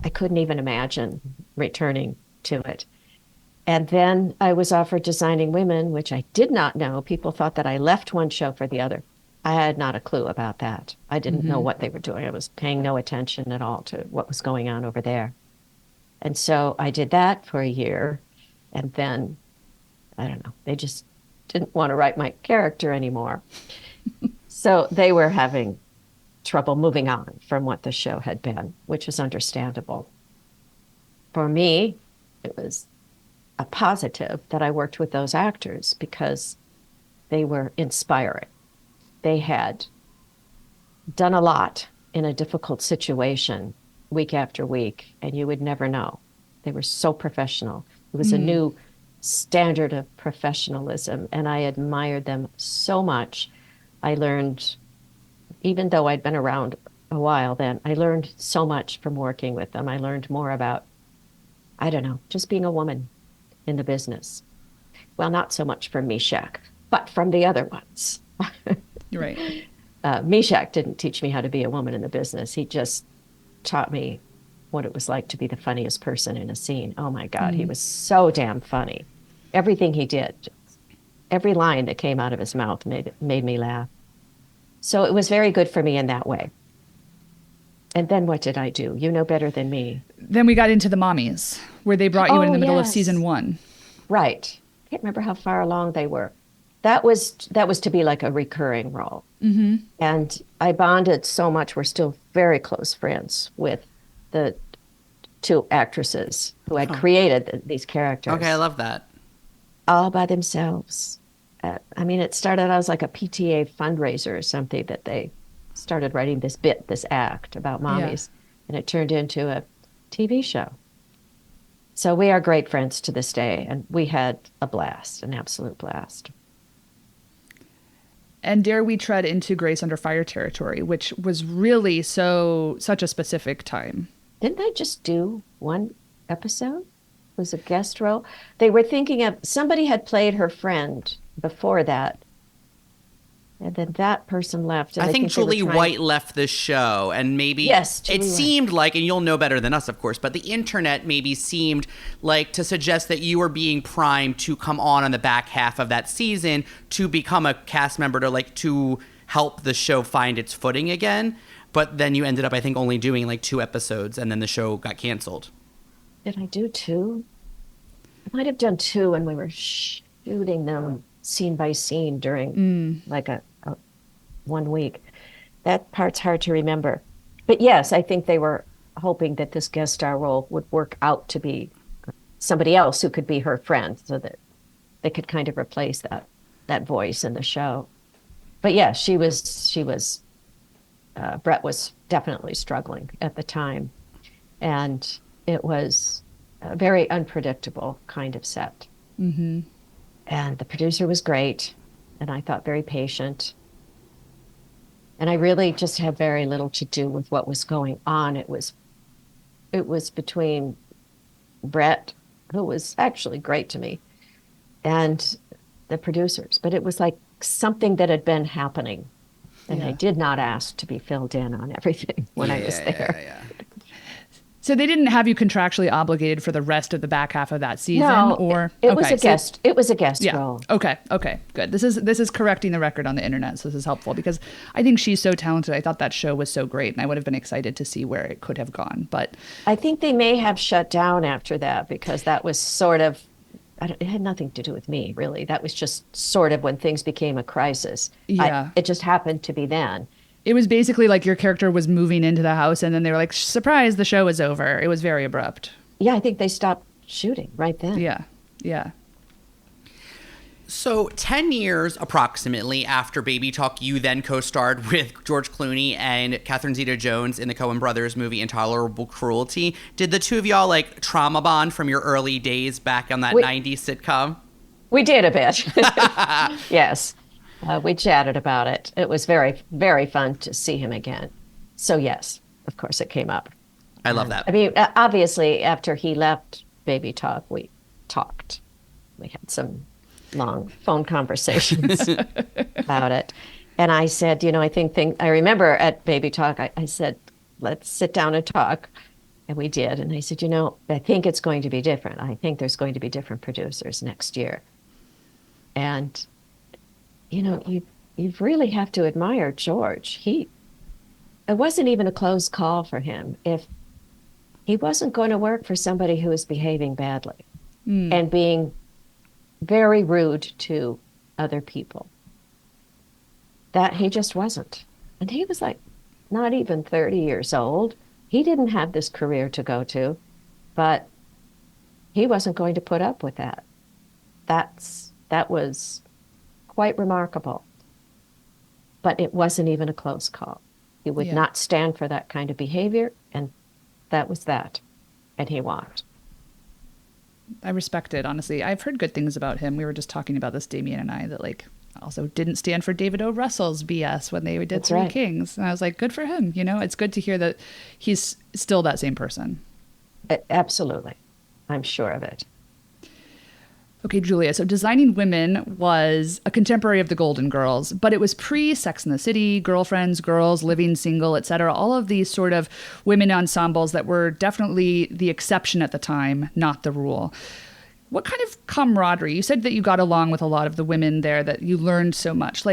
I couldn't even imagine returning to it. And then I was offered Designing Women, which I did not know. People thought that I left one show for the other. I had not a clue about that. I didn't know what they were doing. I was paying no attention at all to what was going on over there. And so I did that for a year. And then, I don't know, they just didn't want to write my character anymore. So they were having trouble moving on from what the show had been, which was understandable. For me, it was a positive that I worked with those actors because they were inspiring. They had done a lot in a difficult situation week after week, and you would never know. They were so professional. It was a new standard of professionalism, and I admired them so much. I learned, even though I'd been around a while then, I learned so much from working with them. I learned more about, I don't know, just being a woman in the business. Well, not so much from Meshack, but from the other ones. You're right. Meshack didn't teach me how to be a woman in the business. He just taught me what it was like to be the funniest person in a scene. Oh my God, he was so damn funny. Everything he did, every line that came out of his mouth made me laugh. So it was very good for me in that way. And then what did I do? You know better than me. Then we got into the Mommies, where they brought you in the middle of yes. season 1. Right. I can't remember how far along they were. That was to be like a recurring role. And I bonded so much. We're still very close friends with the two actresses who had created these characters. Okay, I love that. All by themselves. I mean, it started out as like a PTA fundraiser or something, that they started writing this act about mommies, and it turned into a TV show. So we are great friends to this day, and we had a blast, an absolute blast. And dare we tread into Grace Under Fire territory, which was really such a specific time. Didn't I just do one episode? It was a guest role. They were thinking of, somebody had played her friend before that, and then that person left. And I think they were Julie White left the show, and maybe Yes, it Julie White. seemed like, and you'll know better than us, of course, but the internet maybe seemed like to suggest that you were being primed to come on the back half of that season to become a cast member to help the show find its footing again. But then you ended up, I think, only doing like 2 episodes, and then the show got canceled. Did I do 2? I might have done 2, and we were shooting them scene by scene during like a 1 week. That part's hard to remember. But yes, I think they were hoping that this guest star role would work out to be somebody else who could be her friend, so that they could kind of replace that voice in the show. But yeah, she was Brett was definitely struggling at the time, and it was a very unpredictable kind of set. Mm-hmm. And the producer was great, and I thought very patient. And I really just had very little to do with what was going on. It was between Brett, who was actually great to me, and the producers. But it was like something that had been happening, and I did not ask to be filled in on everything when I was there. Yeah. So they didn't have you contractually obligated for the rest of the back half of that season, No, or it was a guest. It was a guest role. Okay, good. This is correcting the record on the internet, so this is helpful because I think she's so talented. I thought that show was so great, and I would have been excited to see where it could have gone. But I think they may have shut down after that, because that was sort of, it had nothing to do with me, really. That was just sort of when things became a crisis. Yeah. It just happened to be then. it was basically like your character was moving into the house, and then they were like, surprise, the show is over. It was very abrupt. Yeah, I think they stopped shooting right then. Yeah. So 10 years approximately after Baby Talk, you then co-starred with George Clooney and Catherine Zeta-Jones in the Coen Brothers movie Intolerable Cruelty. Did the two of y'all like trauma bond from your early days back on that 90s sitcom? We did a bit. Yes. We chatted about it. It was very, very fun to see him again. So yes, of course it came up. I love that. I mean, obviously after he left Baby Talk, we talked. We had some long phone conversations about it. And I said, I remember at Baby Talk, I said, let's sit down and talk. And we did. And I said, I think it's going to be different. I think there's going to be different producers next year. And, you really have to admire George. It wasn't even a close call for him. If he wasn't going to work for somebody who was behaving badly and being very rude to other people, that he just wasn't. And he was like not even 30 years old. He didn't have this career to go to, but he wasn't going to put up with that. That was quite remarkable. But it wasn't even a close call. He would not stand for that kind of behavior, and that was that. And he walked. I respect it, honestly. I've heard good things about him. We were just talking about this, Damien and I, that also didn't stand for David O. Russell's BS when they did Three Kings. And I was like, good for him. It's good to hear that he's still that same person. Absolutely. I'm sure of it. Okay, Julia, so Designing Women was a contemporary of the Golden Girls, but it was pre-Sex and the City, Girlfriends, Girls, Living Single, etc. All of these sort of women ensembles that were definitely the exception at the time, not the rule. What kind of camaraderie? You said that you got along with a lot of the women there, that you learned so much.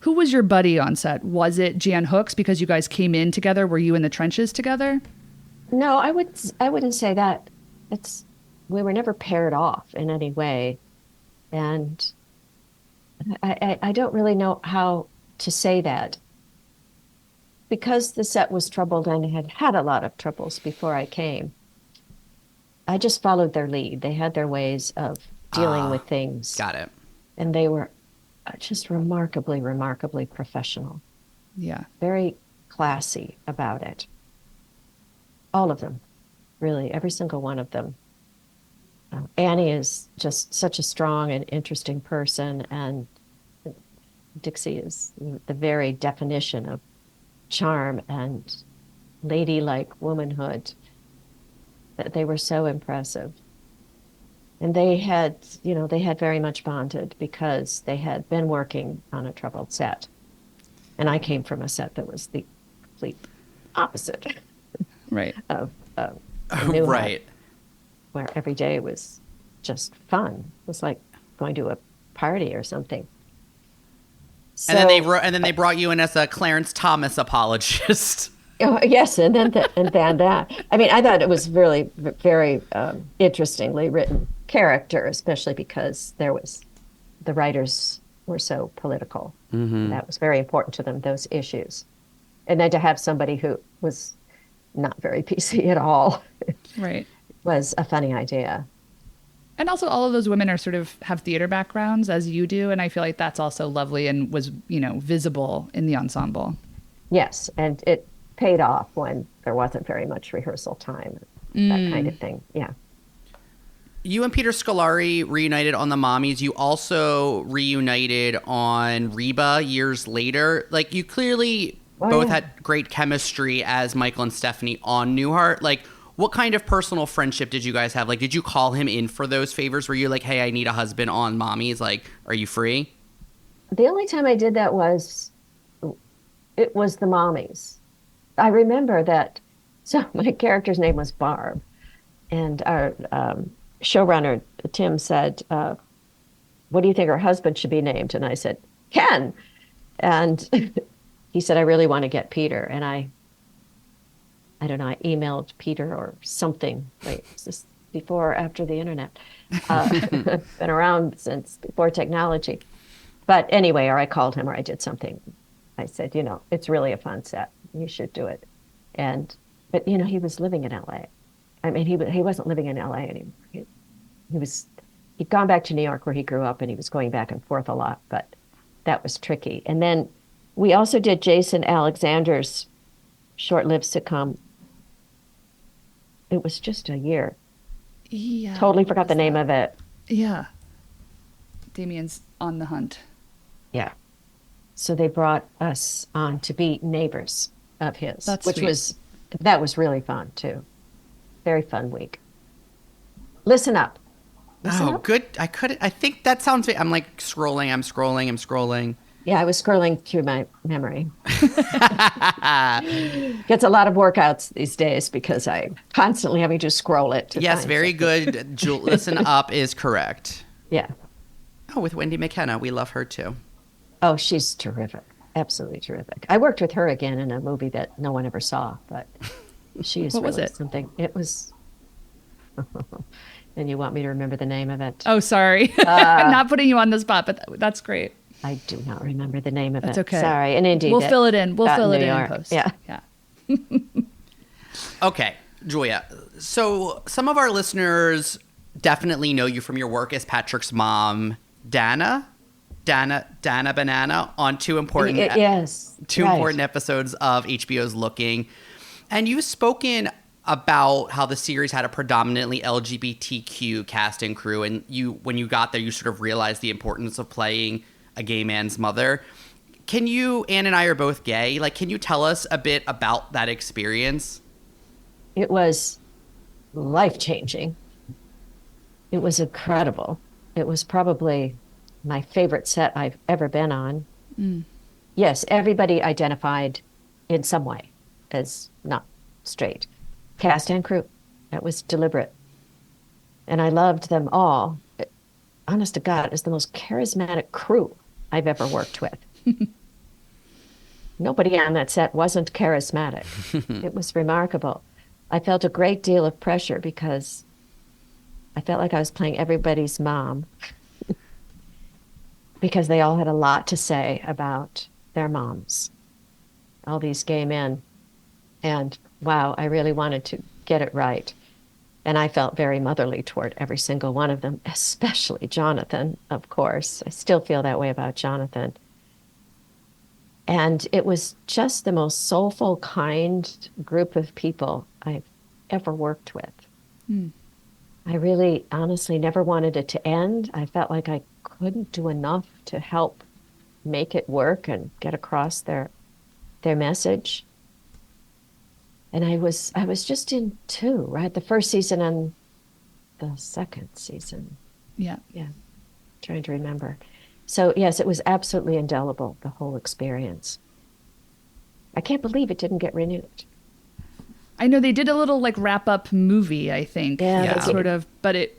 Who was your buddy on set? Was it Jan Hooks because you guys came in together? Were you in the trenches together? No, I wouldn't say that. We were never paired off in any way. And I don't really know how to say that. Because the set was troubled and had a lot of troubles before I came, I just followed their lead. They had their ways of dealing with things. Got it. And they were just remarkably, remarkably professional. Yeah. Very classy about it. All of them, really, every single one of them. Annie is just such a strong and interesting person, and Dixie is the very definition of charm and ladylike womanhood. They were so impressive. And they had very much bonded because they had been working on a troubled set. And I came from a set that was the complete opposite. Right. Of Newhart, right. Where every day was just fun. It was like going to a party or something. So, And then they brought you in as a Clarence Thomas apologist. Oh, yes, and then that. I mean, I thought it was really very interestingly written character, especially because the writers were so political. And that was very important to them, those issues. And then to have somebody who was not very PC at all Right. was a funny idea. And also all of those women are sort of have theater backgrounds as you do. And I feel like that's also lovely and was, visible in the ensemble. Yes, and it paid off when there wasn't very much rehearsal time, that kind of thing. Yeah. You and Peter Scolari reunited on the Mommies. You also reunited on Reba years later. Like, you clearly both had great chemistry as Michael and Stephanie on Newhart. Like, what kind of personal friendship did you guys have? Like, did you call him in for those favors? Were you like, hey, I need a husband on Mommies? Like, are you free? The only time I did that was it was the Mommies. I remember that. So my character's name was Barb, and our showrunner Tim said, "What do you think her husband should be named?" And I said, "Ken." And he said, "I really want to get Peter." And I don't know. I emailed Peter or something. Wait, is this before or after the internet? Been around since before technology. But anyway, or I called him or I did something. I said, it's really a fun set. You should do it. But he was living in LA. I mean, he wasn't living in LA anymore. He'd gone back to New York where he grew up, and he was going back and forth a lot, but that was tricky. And then we also did Jason Alexander's short-lived sitcom. It was just a year. Yeah. Totally forgot the name of it. Yeah. Damien's on the hunt. Yeah. So they brought us on to be neighbors of his, That's which sweet. that was really fun too. Very fun week. Listen up. Oh, good. I think that sounds, I'm like scrolling. I'm scrolling. Yeah, I was scrolling through my memory. Gets a lot of workouts these days because I'm constantly having to scroll it. Yes, very good. Listen up is correct. Yeah. Oh, with Wendy McKenna. We love her too. Oh, she's terrific. Absolutely terrific. I worked with her again in a movie that no one ever saw, but she is What was really it? something. It was, and you want me to remember the name of it? Oh, sorry. I'm not putting you on the spot, but that's great. I do not remember the name of That's it. okay. Sorry. And indeed, We'll fill it in. We'll fill it in York. post. Yeah. Yeah. Okay, Julia. So some of our listeners definitely know you from your work as Patrick's mom, Dana Banana, on two important important episodes of HBO's Looking. And you've spoken about how the series had a predominantly LGBTQ cast and crew, and when you got there, you sort of realized the importance of playing a gay man's mother. Can you, Anne and I are both gay, like, can you tell us a bit about that experience? It was life-changing. It was incredible. It was probably my favorite set I've ever been on. Yes, everybody identified in some way as not straight. Cast and crew. That was deliberate. And I loved them all. Honest to God, it was the most charismatic crew I've ever worked with. Nobody on that set wasn't charismatic. It was remarkable. I felt a great deal of pressure because I felt like I was playing everybody's mom because they all had a lot to say about their moms, all these gay men. And wow, I really wanted to get it right. And I felt very motherly toward every single one of them, especially Jonathan, of course. I still feel that way about Jonathan. And it was just the most soulful, kind group of people I've ever worked with. I really, honestly, never wanted it to end. I felt like I couldn't do enough to help make it work and get across their message. And I was just in two, right? The first season and the second season. Yeah. Yeah. Trying to remember. So yes, it was absolutely indelible, the whole experience. I can't believe it didn't get renewed. I know they did a little like wrap up movie, I think. Yeah. Sort of, but it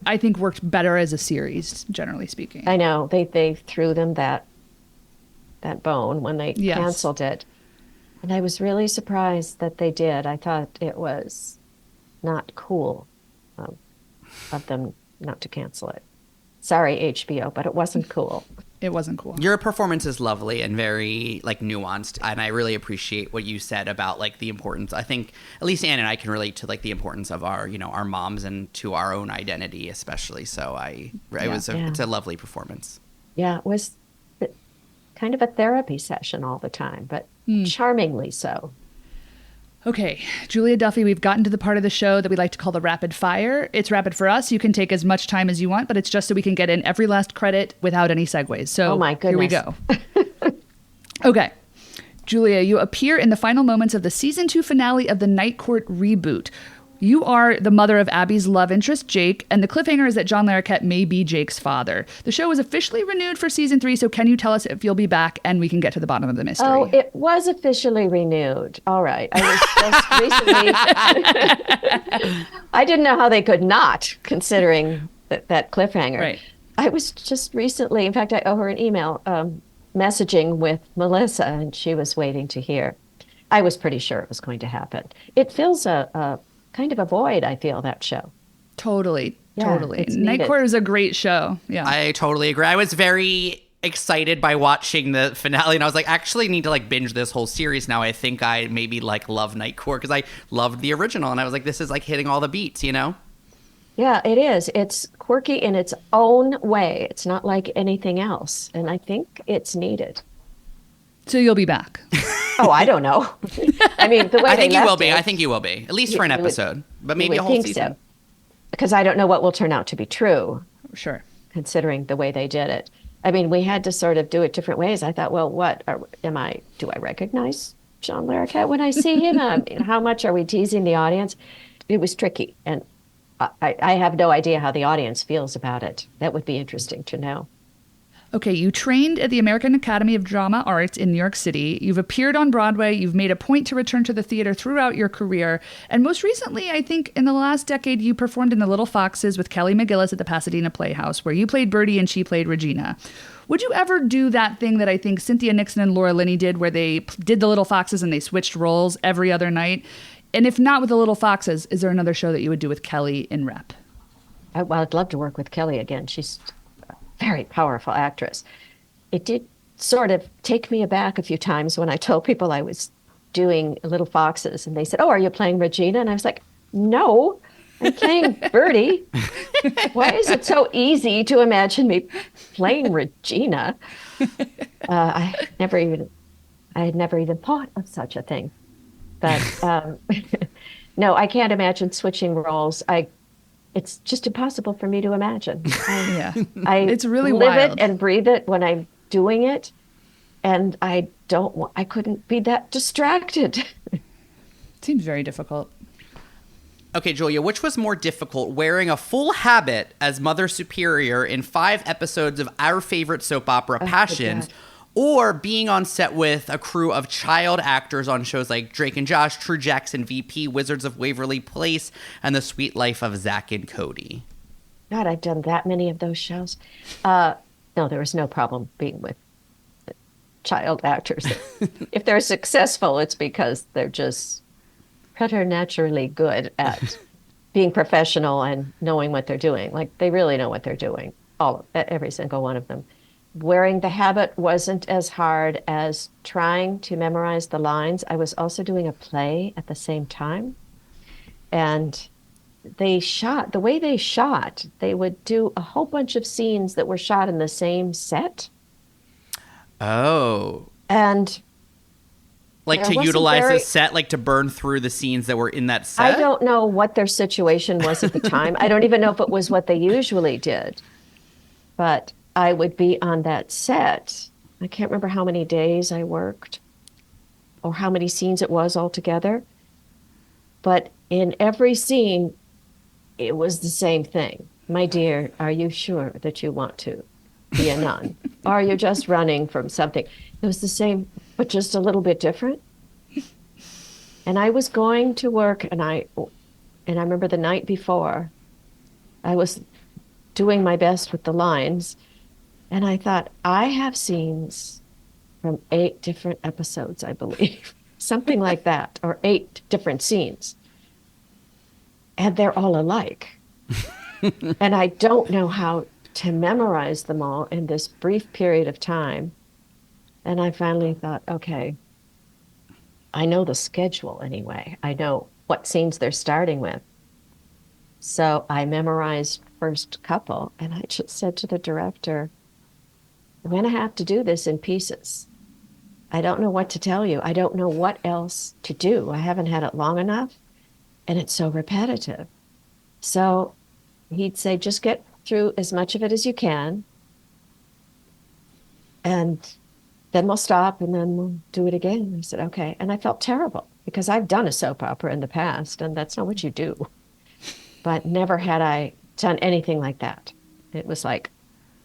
I think worked better as a series, generally speaking. I know they threw them that bone when they Yes. canceled it. And I was really surprised that they did. I thought it was not cool um, of them not to cancel it. Sorry, HBO, but it wasn't cool. It wasn't cool. Your performance is lovely and very like nuanced, and I really appreciate what you said about like the importance. I think at least Anne and I can relate to like the importance of our, our moms and to our own identity, especially. So it's a lovely performance. Yeah, it was kind of a therapy session all the time, but charmingly so. Okay, Julia Duffy, we've gotten to the part of the show that we like to call the rapid fire. It's rapid for us. You can take as much time as you want, but it's just so we can get in every last credit without any segues. So oh my goodness. Here we go. Okay. Julia, you appear in the final moments of the season 2 finale of the Night Court reboot. You are the mother of Abby's love interest, Jake, and the cliffhanger is that John Larroquette may be Jake's father. The show is officially renewed for season 3, so can you tell us if you'll be back and we can get to the bottom of the mystery? Oh, it was officially renewed. All right. I was just recently... I didn't know how they could not, considering that cliffhanger. Right. I was just recently, in fact, I owe her an email, messaging with Melissa, and she was waiting to hear. I was pretty sure it was going to happen. It fills a kind of a void, I feel, that show. Totally. It's Night needed. Court is a great show. Yeah. I totally agree. I was very excited by watching the finale, and I was like, actually need to like binge this whole series now. I think I maybe like love Night Court because I loved the original, and I was like, this is like hitting all the beats, Yeah, it is. It's quirky in its own way. It's not like anything else, and I think it's needed. So you'll be back. Oh, I don't know. I mean, the way I think they you will left be. it, I think you will be, at least for an episode, but you maybe a would whole think season. so. Because I don't know what will turn out to be true, Sure. considering the way they did it. I mean, we had to sort of do it different ways. I thought, well, do I recognize John Larroquette when I see him? I mean, how much are we teasing the audience? It was tricky, and I have no idea how the audience feels about it. That would be interesting to know. Okay, you trained at the American Academy of Drama Arts in New York City. You've appeared on Broadway. You've made a point to return to the theater throughout your career. And most recently, I think in the last decade, you performed in The Little Foxes with Kelly McGillis at the Pasadena Playhouse, where you played Bertie and she played Regina. Would you ever do that thing that I think Cynthia Nixon and Laura Linney did, where they did The Little Foxes and they switched roles every other night? And if not with The Little Foxes, is there another show that you would do with Kelly in rep? I'd love to work with Kelly again. She's very powerful actress. It did sort of take me aback a few times when I told people I was doing Little Foxes, and they said, "Oh, are you playing Regina?" And I was like, "No, I'm playing Bertie." Why is it so easy to imagine me playing Regina? I had never even thought of such a thing. But no, I can't imagine switching roles. It's just impossible for me to imagine. It's really live wild. it and breathe it when I'm doing it, and I couldn't be that distracted. Seems very difficult. Okay, Julia, which was more difficult, wearing a full habit as Mother Superior in 5 episodes of our favorite soap opera, Passions, or being on set with a crew of child actors on shows like Drake and Josh, True Jackson VP, Wizards of Waverly Place, and The Sweet Life of Zach and Cody? God, I've done that many of those shows. No, there was no problem being with child actors. If they're successful, it's because they're just preternaturally good at being professional and knowing what they're doing. Like, they really know what they're doing, every single one of them. Wearing the habit wasn't as hard as trying to memorize the lines. I was also doing a play at the same time. And the way they shot, they would do a whole bunch of scenes that were shot in the same set. Oh. And like to utilize the set, like to burn through the scenes that were in that set? I don't know what their situation was at the time. I don't even know if it was what they usually did. But I would be on that set. I can't remember how many days I worked or how many scenes it was altogether. But in every scene, it was the same thing. My dear, are you sure that you want to be a nun? Or are you just running from something? It was the same, but just a little bit different. And I was going to work, and I remember the night before, I was doing my best with the lines, and I thought, I have scenes from 8 different episodes, I believe. something like that, or 8 different scenes. And they're all alike. And I don't know how to memorize them all in this brief period of time. And I finally thought, okay, I know the schedule anyway. I know what scenes they're starting with. So I memorized first couple, and I just said to the director, I'm going to have to do this in pieces. I don't know what to tell you. I don't know what else to do. I haven't had it long enough, and it's so repetitive. So he'd say, just get through as much of it as you can, and then we'll stop, and then we'll do it again. I said, okay. And I felt terrible because I've done a soap opera in the past, and that's not what you do. But never had I done anything like that. It was like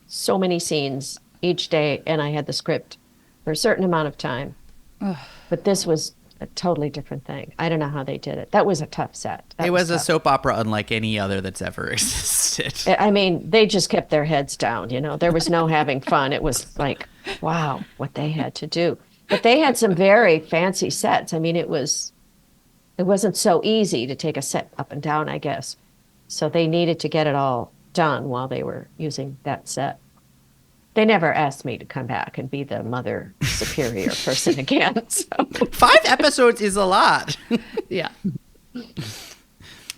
so many scenes each day, and I had the script for a certain amount of time. Ugh. But this was a totally different thing. I don't know how they did it. That was a tough set. It was a soap opera unlike any other that's ever existed. I mean, they just kept their heads down, you know. There was no having fun. It was like, wow, what they had to do. But they had some very fancy sets. I mean, it wasn't so easy to take a set up and down, I guess. So they needed to get it all done while they were using that set. They never asked me to come back and be the mother superior person again. So. 5 episodes is a lot. Yeah.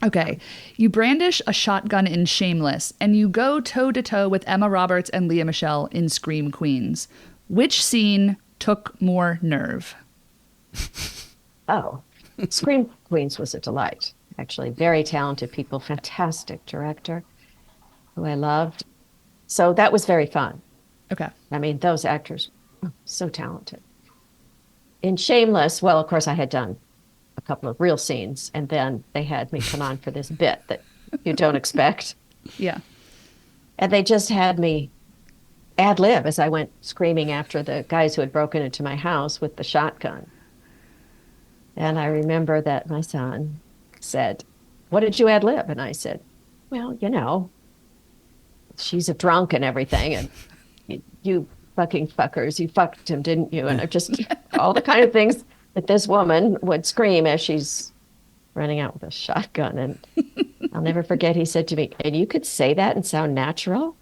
Okay. You brandish a shotgun in Shameless, and you go toe-to-toe with Emma Roberts and Lea Michele in Scream Queens. Which scene took more nerve? Oh, Scream Queens was a delight. Actually, very talented people, fantastic director who I loved. So that was very fun. Okay. I mean, those actors, so talented. In Shameless, well, of course, I had done a couple of real scenes, and then they had me come on for this bit that you don't expect. Yeah. And they just had me ad lib as I went screaming after the guys who had broken into my house with the shotgun. And I remember that my son said, what did you ad lib? And I said, well, you know, she's a drunk and everything, and you fucking fuckers, you fucked him, didn't you? And just all the kind of things that this woman would scream as she's running out with a shotgun. And I'll never forget, he said to me, and you could say that and sound natural?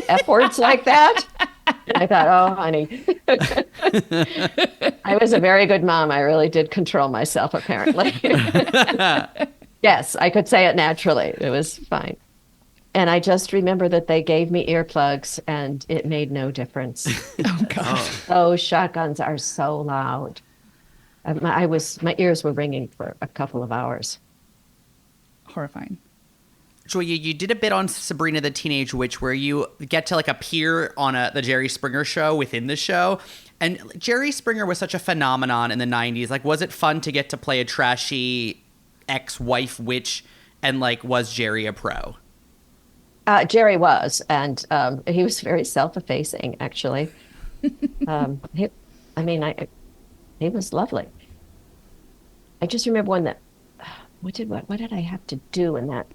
F words like that? And I thought, oh, honey. I was a very good mom. I really did control myself, apparently. Yes, I could say it naturally. It was fine. And I just remember that they gave me earplugs, and it made no difference. Oh, God. Those shotguns are so loud. My ears were ringing for a couple of hours. Horrifying. Julia, you did a bit on Sabrina the Teenage Witch where you get to like appear on the Jerry Springer show within the show. And Jerry Springer was such a phenomenon in the 90s. Like, was it fun to get to play a trashy ex-wife witch? And like, was Jerry a pro? Jerry was, and he was very self-effacing, actually. He was lovely. I just remember when what did I have to do in that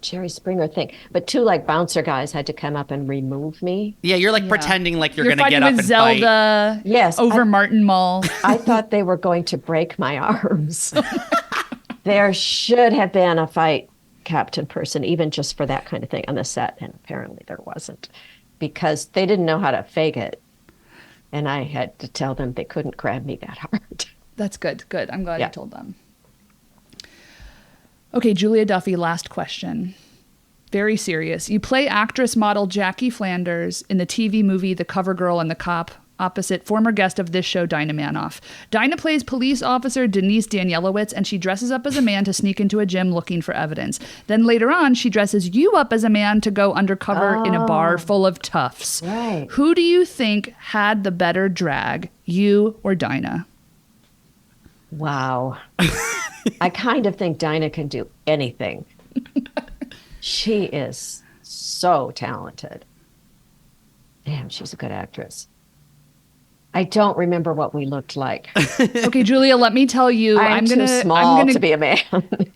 Jerry Springer thing? But 2 like bouncer guys had to come up and remove me. Yeah, you're like pretending like you're going to get fighting up with and Zelda fight. Yes, over Martin Mall. I thought they were going to break my arms. There should have been a fight captain person, even just for that kind of thing on the set, and apparently there wasn't, because they didn't know how to fake it, and I had to tell them they couldn't grab me that hard. That's good. I'm glad you told them. Okay, Julia Duffy, last question. Very serious. You play actress model Jackie Flanders in the TV movie The Cover Girl and the Cop, opposite former guest of this show, Dinah Manoff. Dinah plays police officer Denise Danielowitz, and she dresses up as a man to sneak into a gym looking for evidence. Then later on, she dresses you up as a man to go undercover in a bar full of toughs. Right. Who do you think had the better drag, you or Dinah? Wow. I kind of think Dinah can do anything. She is so talented. Damn, she's a good actress. I don't remember what we looked like. Okay, Julia, let me tell you. I'm too small to be a man.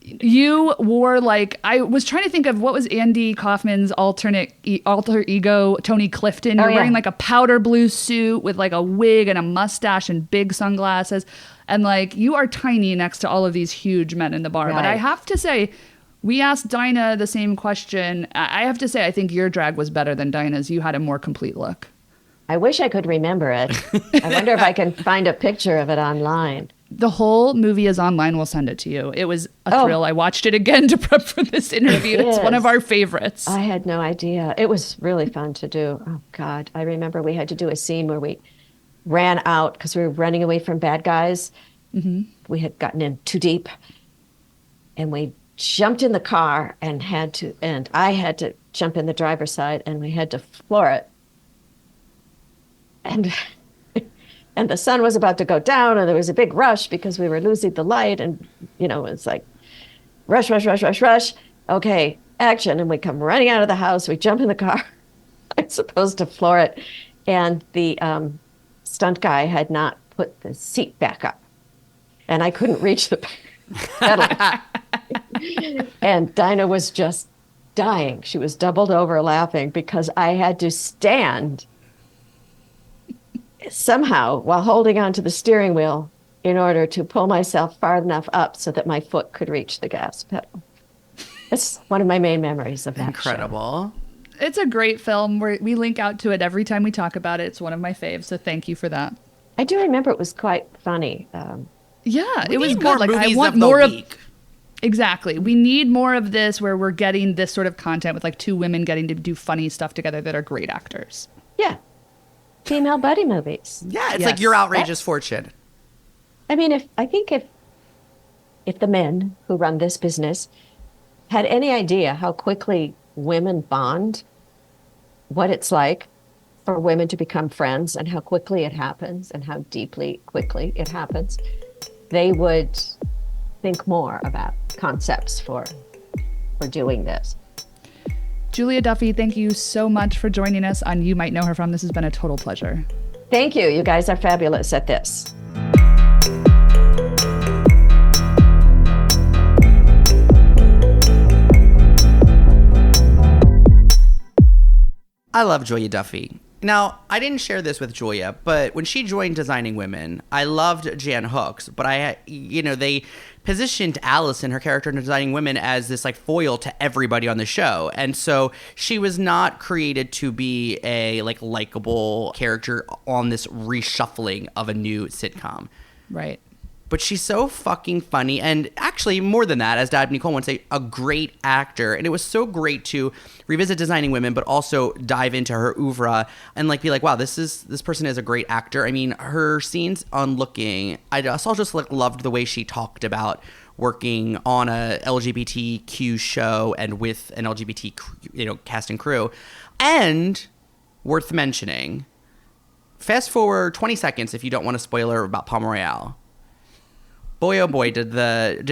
You wore like, I was trying to think of what was Andy Kaufman's alter ego, Tony Clifton. You're wearing like a powder blue suit with like a wig and a mustache and big sunglasses. And like, you are tiny next to all of these huge men in the bar. But I Right. have to say, we asked Dinah the same question. I have to say, I think your drag was better than Dinah's. You had a more complete look. I wish I could remember it. I wonder if I can find a picture of it online. The whole movie is online. We'll send it to you. It was a Oh. thrill. I watched it again to prep for this interview. It It's one of is. our favorites. I had no idea. It was really fun to do. Oh, God. I remember we had to do a scene where we ran out because we were running away from bad guys. We had gotten in too deep. And we jumped in the car and I had to jump in the driver's side and we had to floor it. And and the sun was about to go down and there was a big rush because we were losing the light and it's like rush, rush, rush, rush, rush. Okay, action. And we come running out of the house. We jump in the car. I'm supposed to floor it. And the stunt guy had not put the seat back up. And I couldn't reach the pedal. And Dinah was just dying. She was doubled over laughing because I had to stand somehow while holding onto the steering wheel in order to pull myself far enough up so that my foot could reach the gas pedal. It's one of my main memories of that Incredible. It's a great film. We link out to it every time we talk about it. It's one of my faves. So thank you for that. show. I do remember it was quite funny. Yeah, We it was need good. more Like, I movies want of the more of. week. Exactly. We need more of this where we're getting this sort of content with like two women getting to do funny stuff together that are great actors. Yeah. Female buddy movies. Yeah, it's Yes. like Your Outrageous Fortune. I mean, if the men who run this business had any idea how quickly women bond, what it's like for women to become friends and how quickly it happens and how deeply quickly it happens, they would think more about concepts for doing this. Julia Duffy, thank you so much for joining us on You Might Know Her From. This has been a total pleasure. Thank you. You guys are fabulous at this. I love Julia Duffy. Now, I didn't share this with Julia, but when she joined Designing Women, I loved Jan Hooks, but they positioned Allison, her character in Designing Women, as this like foil to everybody on the show. And so she was not created to be a like likable character on this reshuffling of a new sitcom. Right. But she's so fucking funny, and actually more than that, as Dabney Cole would say, a great actor. And it was so great to revisit Designing Women, but also dive into her oeuvre and like be like, wow, this person is a great actor. I mean, her scenes on Looking, I also just like loved the way she talked about working on a LGBTQ show and with an LGBT cast and crew. And worth mentioning, fast forward 20 seconds if you don't want a spoiler about Palm Royale. Boy, oh boy, did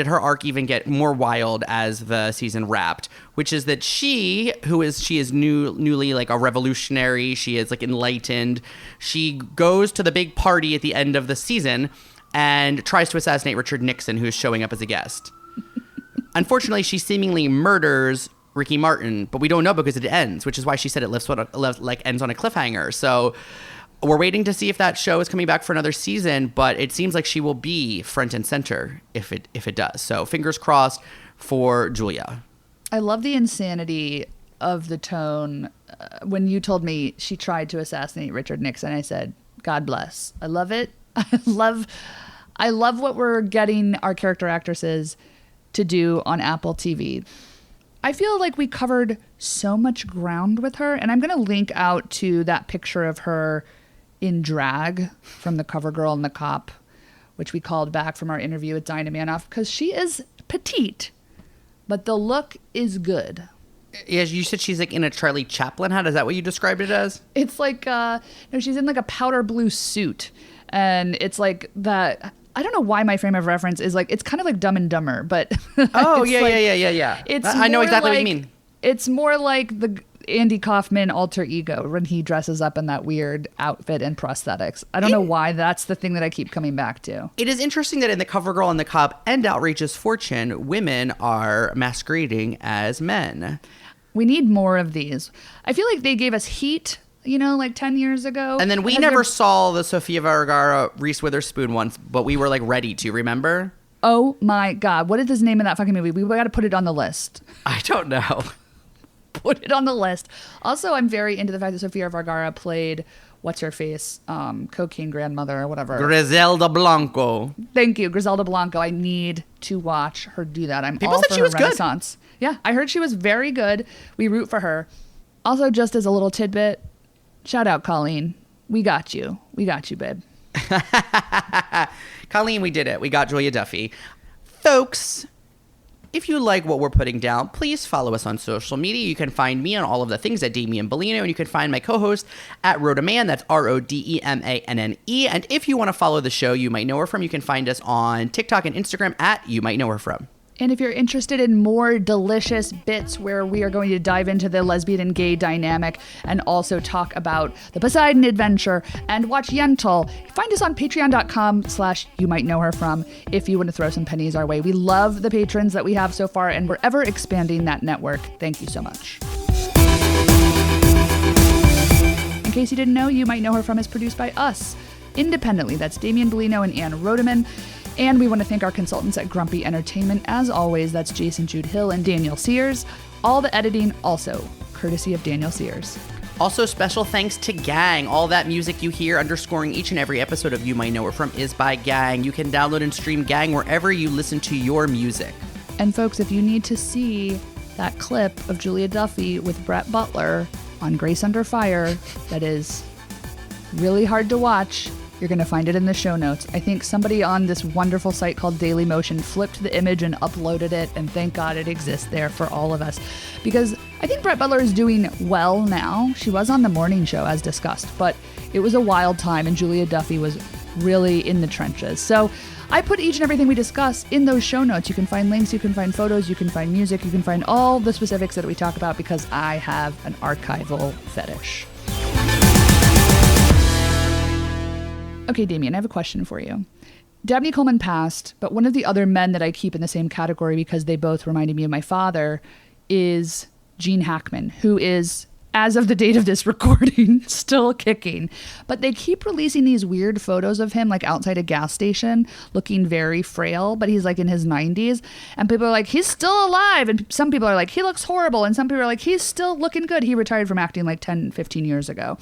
her arc even get more wild as the season wrapped, which is that she is newly like a revolutionary. She is like enlightened. She goes to the big party at the end of the season and tries to assassinate Richard Nixon, who is showing up as a guest. Unfortunately, she seemingly murders Ricky Martin, but we don't know because it ends, which is why she said it ends on a cliffhanger. So we're waiting to see if that show is coming back for another season, but it seems like she will be front and center if it does. So fingers crossed for Julia. I love the insanity of the tone. When you told me she tried to assassinate Richard Nixon, I said, God bless. I love it. I love what we're getting our character actresses to do on Apple TV. I feel like we covered so much ground with her, and I'm going to link out to that picture of her in drag from the Cover Girl and the Cop, which we called back from our interview with Dinah Manoff, because she is petite, but the look is good. Yeah, you said she's like in a Charlie Chaplin hat. Is that what you described it as? It's like, no, she's in like a powder blue suit, and it's like that. I don't know why my frame of reference is like, it's kind of like Dumb and Dumber, but Oh, it's yeah, like, yeah. It's I know more exactly what you like- mean. It's more like the Andy Kaufman alter ego when he dresses up in that weird outfit and prosthetics. I don't know why that's the thing that I keep coming back to. It is interesting that in the Cover Girl and the Cop and Outrageous Fortune, women are masquerading as men. We need more of these. I feel like they gave us Heat like 10 years ago. And then we never saw the Sofia Vergara Reese Witherspoon once, but we were like ready to, remember? Oh my God. What is the name of that fucking movie? We got to put it on the list. I don't know. Put it on the list. Also, I'm very into the fact that Sofia Vergara played what's her face, cocaine grandmother or whatever. Griselda Blanco. Thank you, Griselda Blanco. I need to watch her do that. People all said for she her was good. Renaissance. Yeah, I heard she was very good. We root for her. Also, just as a little tidbit, shout out Colleen. We got you. We got you, babe. Colleen, we did it. We got Julia Duffy. Folks, if you like what we're putting down, please follow us on social media. You can find me on all of the things at Damian Bellino, and you can find my co-host at Rodemanne. That's Rodemanne. And if you want to follow the show You Might Know Her From, you can find us on TikTok and Instagram at You Might Know Her From. And if you're interested in more delicious bits where we are going to dive into the lesbian and gay dynamic and also talk about the Poseidon Adventure and watch Yentl, find us on patreon.com/YouMightKnowHerFrom if you want to throw some pennies our way. We love the patrons that we have so far, and we're ever expanding that network. Thank you so much. In case you didn't know, You Might Know Her From is produced by us independently. That's Damian Bellino and Anne Rodemanne. And we want to thank our consultants at Grumpy Entertainment. As always, that's Jason Jude Hill and Daniel Sears. All the editing also courtesy of Daniel Sears. Also, special thanks to Gang. All that music you hear underscoring each and every episode of You Might Know Her From is by Gang. You can download and stream Gang wherever you listen to your music. And folks, if you need to see that clip of Julia Duffy with Brett Butler on Grace Under Fire, that is really hard to watch, you're going to find it in the show notes. I think somebody on this wonderful site called Daily Motion flipped the image and uploaded it, and thank God it exists there for all of us. Because I think Brett Butler is doing well now. She was on the morning show, as discussed, but it was a wild time, and Julia Duffy was really in the trenches. So I put each and everything we discuss in those show notes. You can find links, you can find photos, you can find music, you can find all the specifics that we talk about because I have an archival fetish. Okay, Damian, I have a question for you. Dabney Coleman passed, but one of the other men that I keep in the same category because they both reminded me of my father is Gene Hackman, who is, as of the date of this recording, still kicking. But they keep releasing these weird photos of him, like outside a gas station, looking very frail, but he's like in his 90s. And people are like, he's still alive. And some people are like, he looks horrible. And some people are like, he's still looking good. He retired from acting like 10, 15 years ago.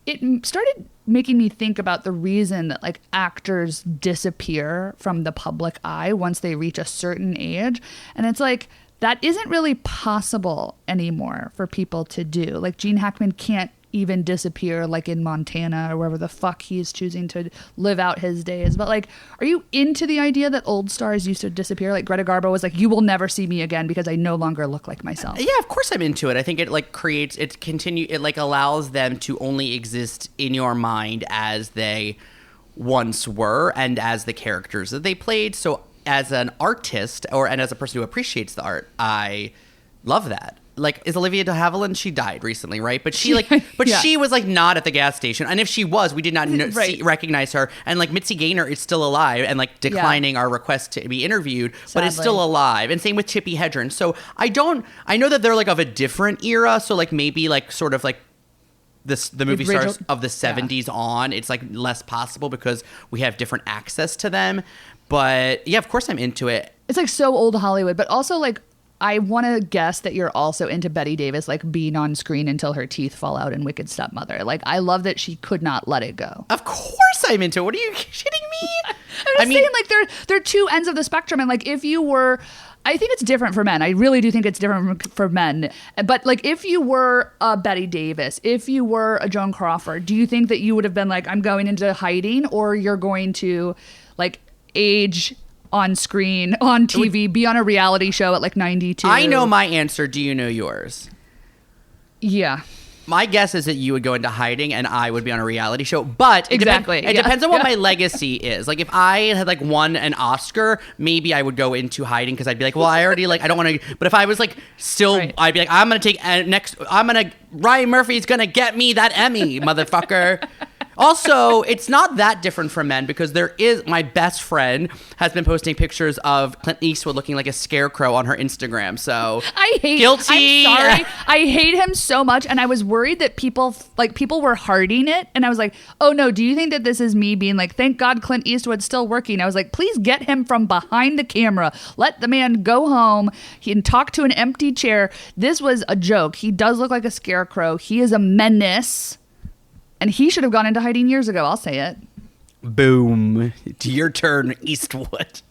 It started making me think about the reason that like actors disappear from the public eye once they reach a certain age. And it's like, that isn't really possible anymore for people to do. Like Gene Hackman can't even disappear like in Montana or wherever the fuck he's choosing to live out his days. But like, are you into the idea that old stars used to disappear? Like Greta Garbo was like, you will never see me again because I no longer look like myself. Yeah, of course I'm into it. I think it like creates, it like allows them to only exist in your mind as they once were and as the characters that they played. So as an artist and as a person who appreciates the art, I love that. Like, is Olivia de Havilland? She died recently, right? But she yeah. She was like not at the gas station. And if she was, we did not recognize her. And like Mitzi Gaynor is still alive and like declining our request to be interviewed, but is still alive. And same with Tippi Hedren. So I know that they're like of a different era. So like maybe like sort of like the movie stars of the 70s on, it's like less possible because we have different access to them. But yeah, of course I'm into it. It's like so old Hollywood, but also like, I want to guess that you're also into Bette Davis, like being on screen until her teeth fall out in Wicked Stepmother. Like, I love that she could not let it go. Of course I'm into it. What are you kidding me? I'm just saying, like, they're two ends of the spectrum. And like, if you were, I think it's different for men. I really do think it's different for men. But like, if you were a Bette Davis, if you were a Joan Crawford, do you think that you would have been like, I'm going into hiding, or you're going to like age on screen, on TV, be on a reality show at like 92? I know my answer. Do you know yours? Yeah. My guess is that you would go into hiding and I would be on a reality show. But it depends on what my legacy is. Like if I had like won an Oscar, maybe I would go into hiding because I'd be like, well, I already like, I don't want to. But if I was like still, I'd be like, Ryan Murphy's going to get me that Emmy, motherfucker. Also, it's not that different from men because my best friend has been posting pictures of Clint Eastwood looking like a scarecrow on her Instagram. So guilty. I'm sorry. I hate him so much. And I was worried that people were hearting it. And I was like, oh no, do you think that this is me being like, thank God Clint Eastwood's still working? I was like, please get him from behind the camera. Let the man go home. He can talk to an empty chair. This was a joke. He does look like a scarecrow. He is a menace. And he should have gone into hiding years ago. I'll say it. Boom. It's your turn, Eastwood.